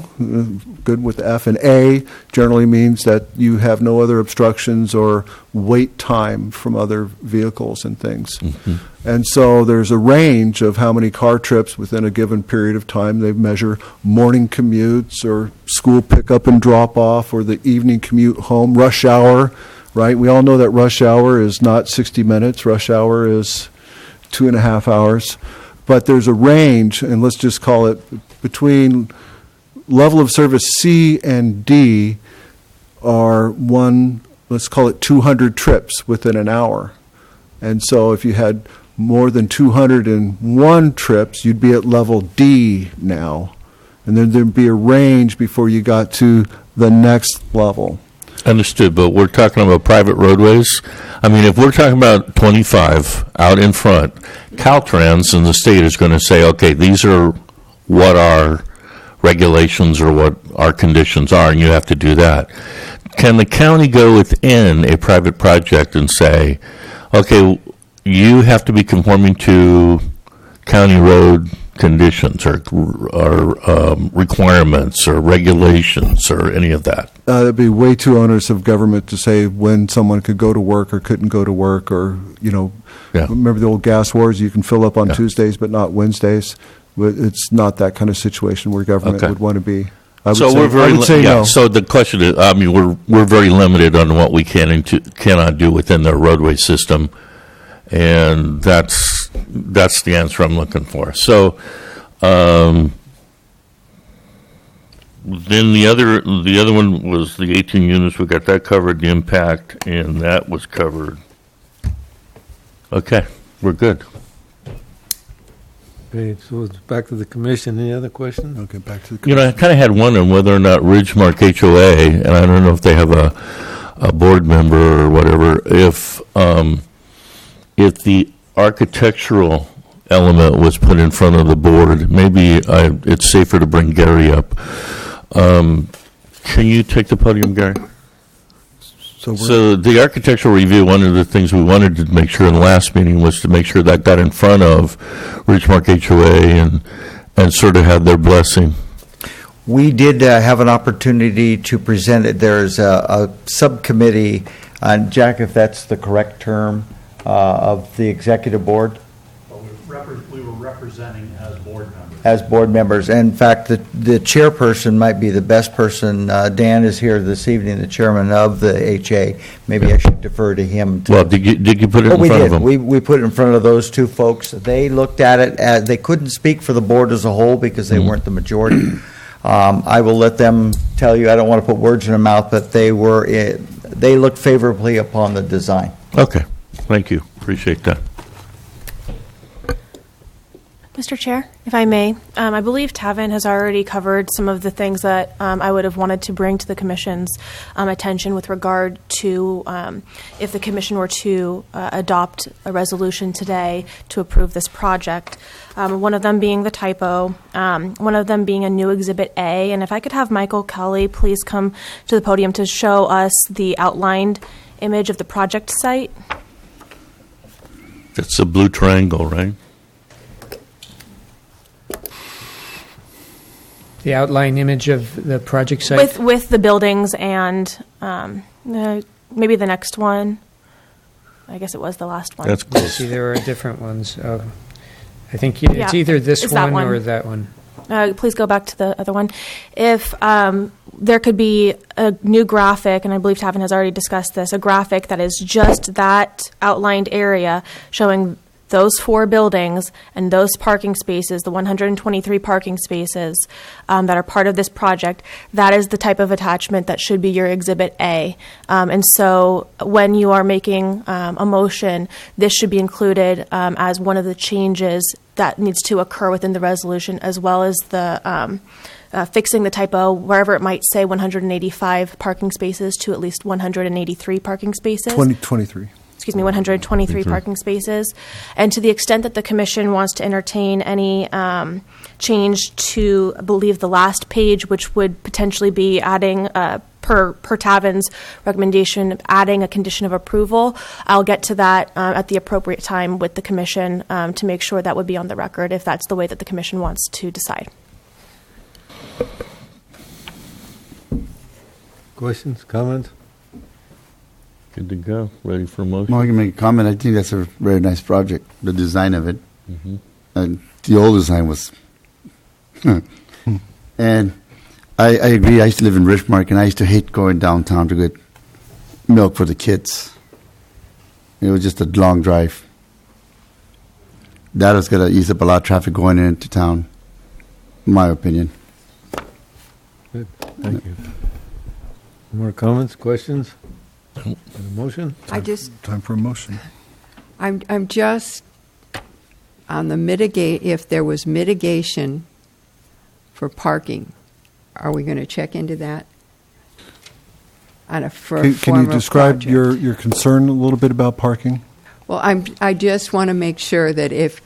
good with F, and A generally means that you have no other obstructions or wait time from other vehicles and things. Mm-hmm. And so there's a range of how many car trips within a given period of time. They measure morning commutes or school pickup and drop off, or the evening commute home, rush hour. Right? We all know that rush hour is not 60 minutes. Rush hour is 2.5 hours. But there's a range, and let's just call it between level of service C and D are let's call it 200 trips within an hour. And so if you had more than 201 trips, you'd be at level D now. And then there'd be a range before you got to the next level. Understood, but we're talking about private roadways. I mean, if we're talking about 25 out in front, Caltrans in the state is going to say, okay, these are what our regulations or what our conditions are, and you have to do that. Can the county go within a private project and say, okay, you have to be conforming to County Road conditions or requirements or regulations or any of that? It'd be way too onerous of government to say when someone could go to work or couldn't go to work, or, remember the old gas wars, you can fill up on Tuesdays but not Wednesdays. It's not that kind of situation where government would want to be. I would say no. So the question is, we're very limited on what we can and cannot do within the roadway system, and that's the answer I'm looking for. So, then the other one was the 18 units. We got that covered, the impact, and that was covered. Okay, we're good. Okay, so it's back to the commission. Any other questions? Okay, back to the commission. I kind of had one on whether or not Ridgemark HOA, and I don't know if they have a board member or whatever, if the architectural element was put in front of the board, maybe it's safer to bring Gary up. Can you take the podium, Gary? So the architectural review, one of the things we wanted to make sure in the last meeting was to make sure that got in front of Ridgemark HOA and sort of had their blessing. We did have an opportunity to present it. There's a subcommittee, Jack, if that's the correct term, of the executive board. We were representing as board members. As board members. In fact, the chairperson might be the best person. Dan is here this evening, the chairman of the HA. Maybe I should defer to him. Well, did you put it in front of them? We put it in front of those two folks. They looked at it. They couldn't speak for the board as a whole because they weren't the majority. I will let them tell you. I don't want to put words in their mouth, but they looked favorably upon the design. Okay. Thank you. Appreciate that. Mr. Chair, if I may, I believe Tavin has already covered some of the things that I would have wanted to bring to the Commission's attention with regard to if the Commission were to adopt a resolution today to approve this project. One of them being the typo, one of them being a new Exhibit A, and if I could have Michael Kelly please come to the podium to show us the outlined image of the project site. That's a blue triangle, right? The outline image of the project site? With the buildings and maybe the next one. I guess it was the last one. That's close. See, there are different ones. I think it's either this one or that one. Please go back to the other one. If there could be a new graphic, and I believe Tavin has already discussed this, a graphic that is just that outlined area showing those 4 buildings and those parking spaces, the 123 parking spaces that are part of this project, that is the type of attachment that should be your Exhibit A. And so when you are making a motion, this should be included as one of the changes that needs to occur within the resolution, as well as the fixing the typo wherever it might say 185 parking spaces to at least 183 parking spaces. 23. 123 parking spaces. And to the extent that the Commission wants to entertain any change to, I believe, the last page, which would potentially be adding, per Tavin's recommendation, adding a condition of approval, I'll get to that at the appropriate time with the Commission to make sure that would be on the record if that's the way that the Commission wants to decide. Questions, comments? Good to go. Ready for a motion? Well, I can make a comment. I think that's a very nice project, the design of it. And the old design was... And I agree. I used to live in Richmark, and I used to hate going downtown to get milk for the kids. It was just a long drive. That was going to ease up a lot of traffic going into town, in my opinion. Good. Thank you. More comments, questions? A motion? Time for a motion. I'm just on the if there was mitigation for parking, are we going to check into that? Can you describe your concern a little bit about parking? Well, I just want to make sure that if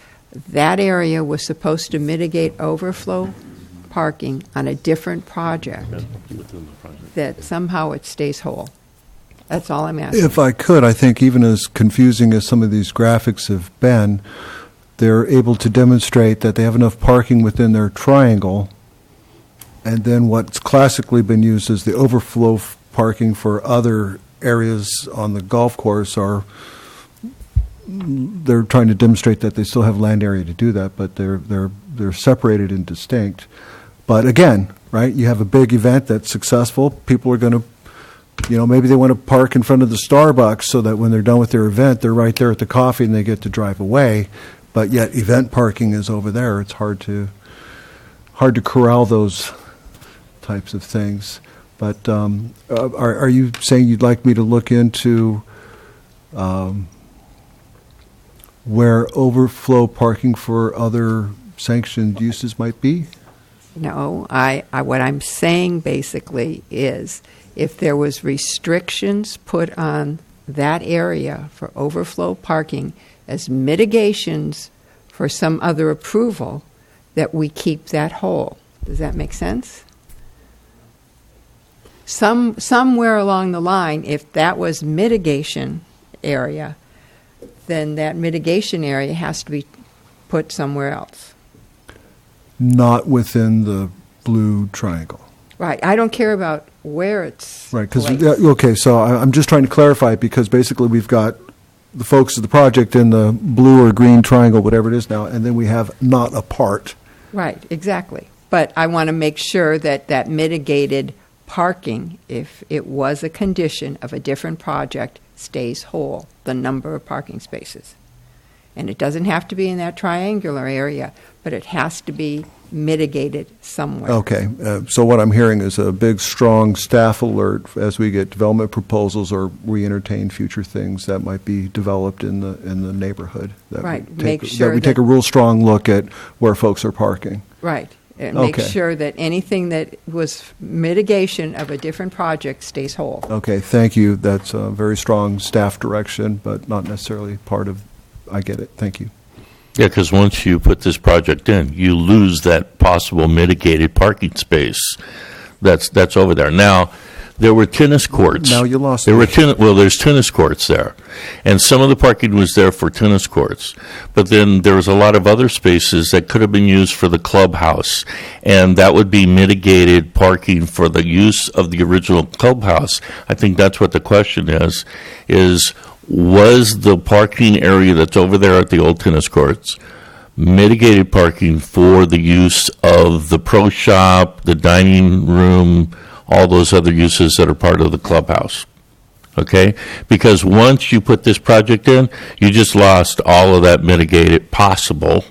that area was supposed to mitigate overflow parking on a different project, that somehow it stays whole. That's all I'm asking. If I could, I think even as confusing as some of these graphics have been, they're able to demonstrate that they have enough parking within their triangle, and then what's classically been used as the overflow parking for other areas on the golf course they're trying to demonstrate that they still have land area to do that, but they're separated and distinct. But again, right, you have a big event that's successful, people are going to, maybe they want to park in front of the Starbucks so that when they're done with their event, they're right there at the coffee and they get to drive away. But yet event parking is over there. It's hard to corral those types of things. But are you saying you'd like me to look into where overflow parking for other sanctioned uses might be? No, what I'm saying basically is if there was restrictions put on that area for overflow parking as mitigations for some other approval, that we keep that whole. Does that make sense? Somewhere along the line, if that was mitigation area, then that mitigation area has to be put somewhere else. Not within the blue triangle. Right. I don't care about where it's Right. Because placed. okay, so I'm just trying to clarify because basically we've got the folks of the project in the blue or green triangle, whatever it is now, and then we have not a part. Right. Exactly. But I want to make sure that that mitigated parking, if it was a condition of a different project, stays whole, the number of parking spaces. And it doesn't have to be in that triangular area, but it has to be mitigated somewhere. Okay, so what I'm hearing is a big, strong staff alert as we get development proposals or we entertain future things that might be developed in the neighborhood. That Right, we make take, sure that we take a real strong look at where folks are parking. Right. And make Okay. sure that anything that was mitigation of a different project stays whole. Okay, thank you. That's a very strong staff direction, but not necessarily part of, I get it. Thank you. Yeah, because once you put this project in, you lose that possible mitigated parking space that's over there. Now, there were tennis courts. Now you lost There me. were there's tennis courts there, and some of the parking was there for tennis courts. But then there was a lot of other spaces that could have been used for the clubhouse, and that would be mitigated parking for the use of the original clubhouse. I think that's what the question is was the parking area that's over there at the old tennis courts mitigated parking for the use of the pro shop, the dining room, all those other uses that are part of the clubhouse? Okay? Because once you put this project in, you just lost all of that possible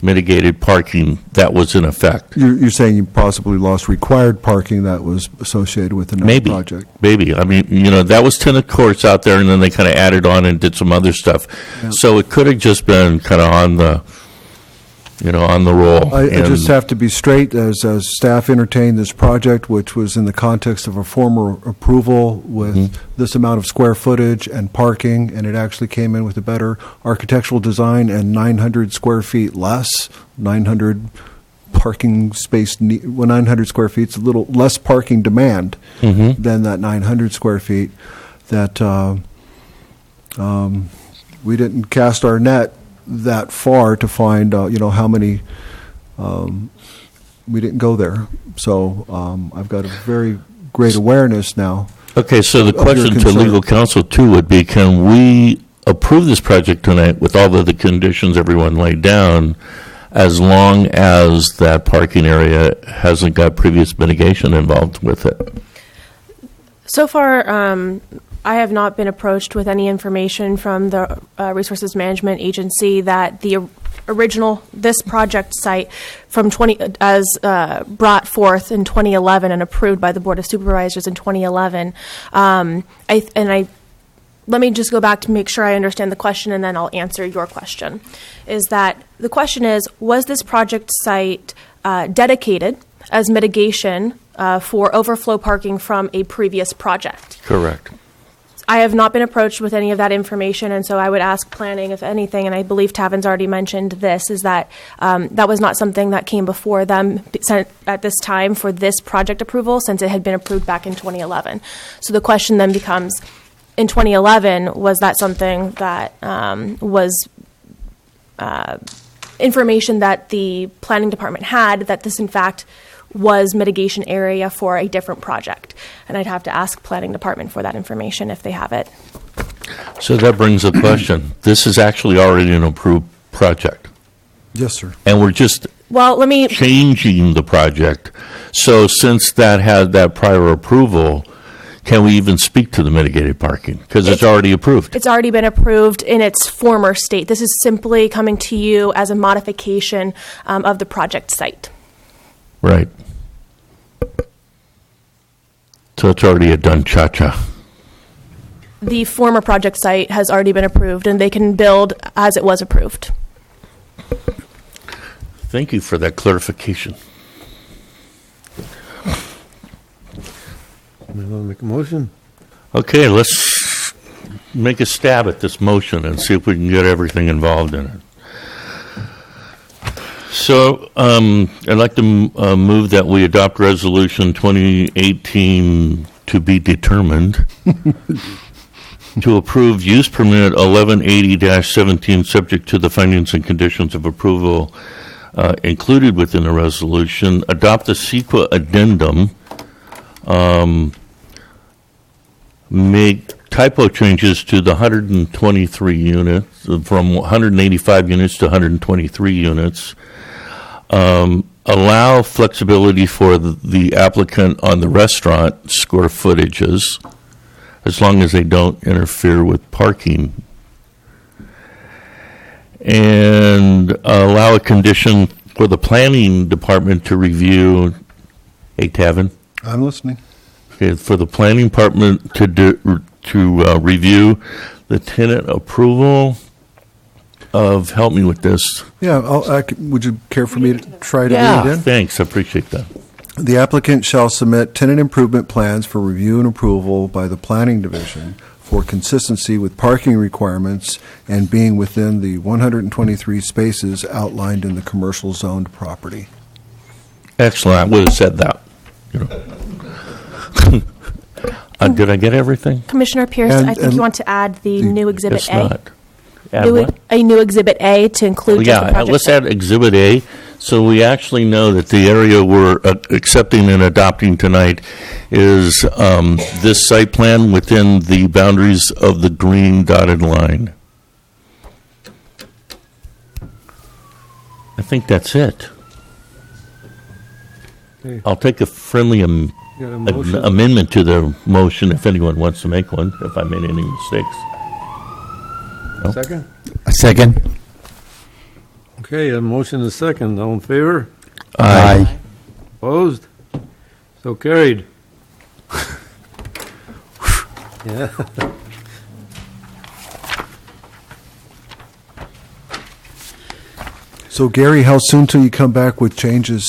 mitigated parking that was in effect. You're saying you possibly lost required parking that was associated with another project? Maybe. I mean, that was tennis courts out there, and then they kind of added on and did some other stuff. Yeah. So it could have just been kind of on the roll. I just have to be straight as staff entertained this project, which was in the context of a former approval with this amount of square footage and parking, and it actually came in with a better architectural design and 900 square feet less, 900 parking space, 900 square feet is a little less parking demand than that 900 square feet, that we didn't cast our net that far to find, how many, we didn't go there. So I've got a very great awareness now. Okay, so the of your question to concern. legal counsel, too, would be, can we approve this project tonight with all of the conditions everyone laid down, as long as that parking area hasn't got previous mitigation involved with it? So far, I have not been approached with any information from the Resources Management Agency that the this project site from brought forth in 2011 and approved by the Board of Supervisors in 2011. Let me just go back to make sure I understand the question, and then I'll answer your question. Is that the question is, was this project site dedicated as mitigation for overflow parking from a previous project? Correct. I have not been approached with any of that information, and so I would ask planning, if anything, and I believe Tavin's already mentioned this, is that that was not something that came before them at this time for this project approval, since it had been approved back in 2011. So the question then becomes, in 2011, was that something that was information that the planning department had, that this in fact was mitigation area for a different project. And I'd have to ask planning department for that information if they have it. So that brings a question. This is actually already an approved project, Yes, sir. and we're just Well, let me, changing the project. So since that had that prior approval, can we even speak to the mitigated parking? Because it's already approved. it's already been approved in its former state. This is simply coming to you as a modification of the project site. Right. So it's already a done cha-cha. The former project site has already been approved, and they can build as it was approved. Thank you for that clarification. You want to make a motion? Okay, let's make a stab at this motion and see if we can get everything involved in it. So I'd like to move that we adopt Resolution 2018 to be determined to approve use permit 1180-17, subject to the findings and conditions of approval included within the resolution, adopt the CEQA addendum, make typo changes to the 123 units, from 185 units to 123 units, allow flexibility for the applicant on the restaurant square footages, as long as they don't interfere with parking, and allow a condition for the planning department to review, hey, Tavin? I'm listening. Okay, for the planning department to review the tenant approval of, help me with this. Yeah, would you care for me to try to read it in? Thanks, I appreciate that. The applicant shall submit tenant improvement plans for review and approval by the planning division for consistency with parking requirements and being within the 123 spaces outlined in the commercial zoned property. Excellent, I would have said that. Did I get everything? Commissioner Pierce, I think you want to add the new Exhibit It's A. not. Add what? A new Exhibit A to include just the Yeah, project let's site. add Exhibit A, so we actually know that the area we're accepting and adopting tonight is this site plan within the boundaries of the green dotted line. I think that's it. Okay. I'll take a friendly Got a motion? amendment to the motion if anyone wants to make one, if I made any mistakes. Second? A second. Okay, a motion and a second. All in favor? Aye. Opposed? So carried. Yeah. So Gary, how soon till you come back with changes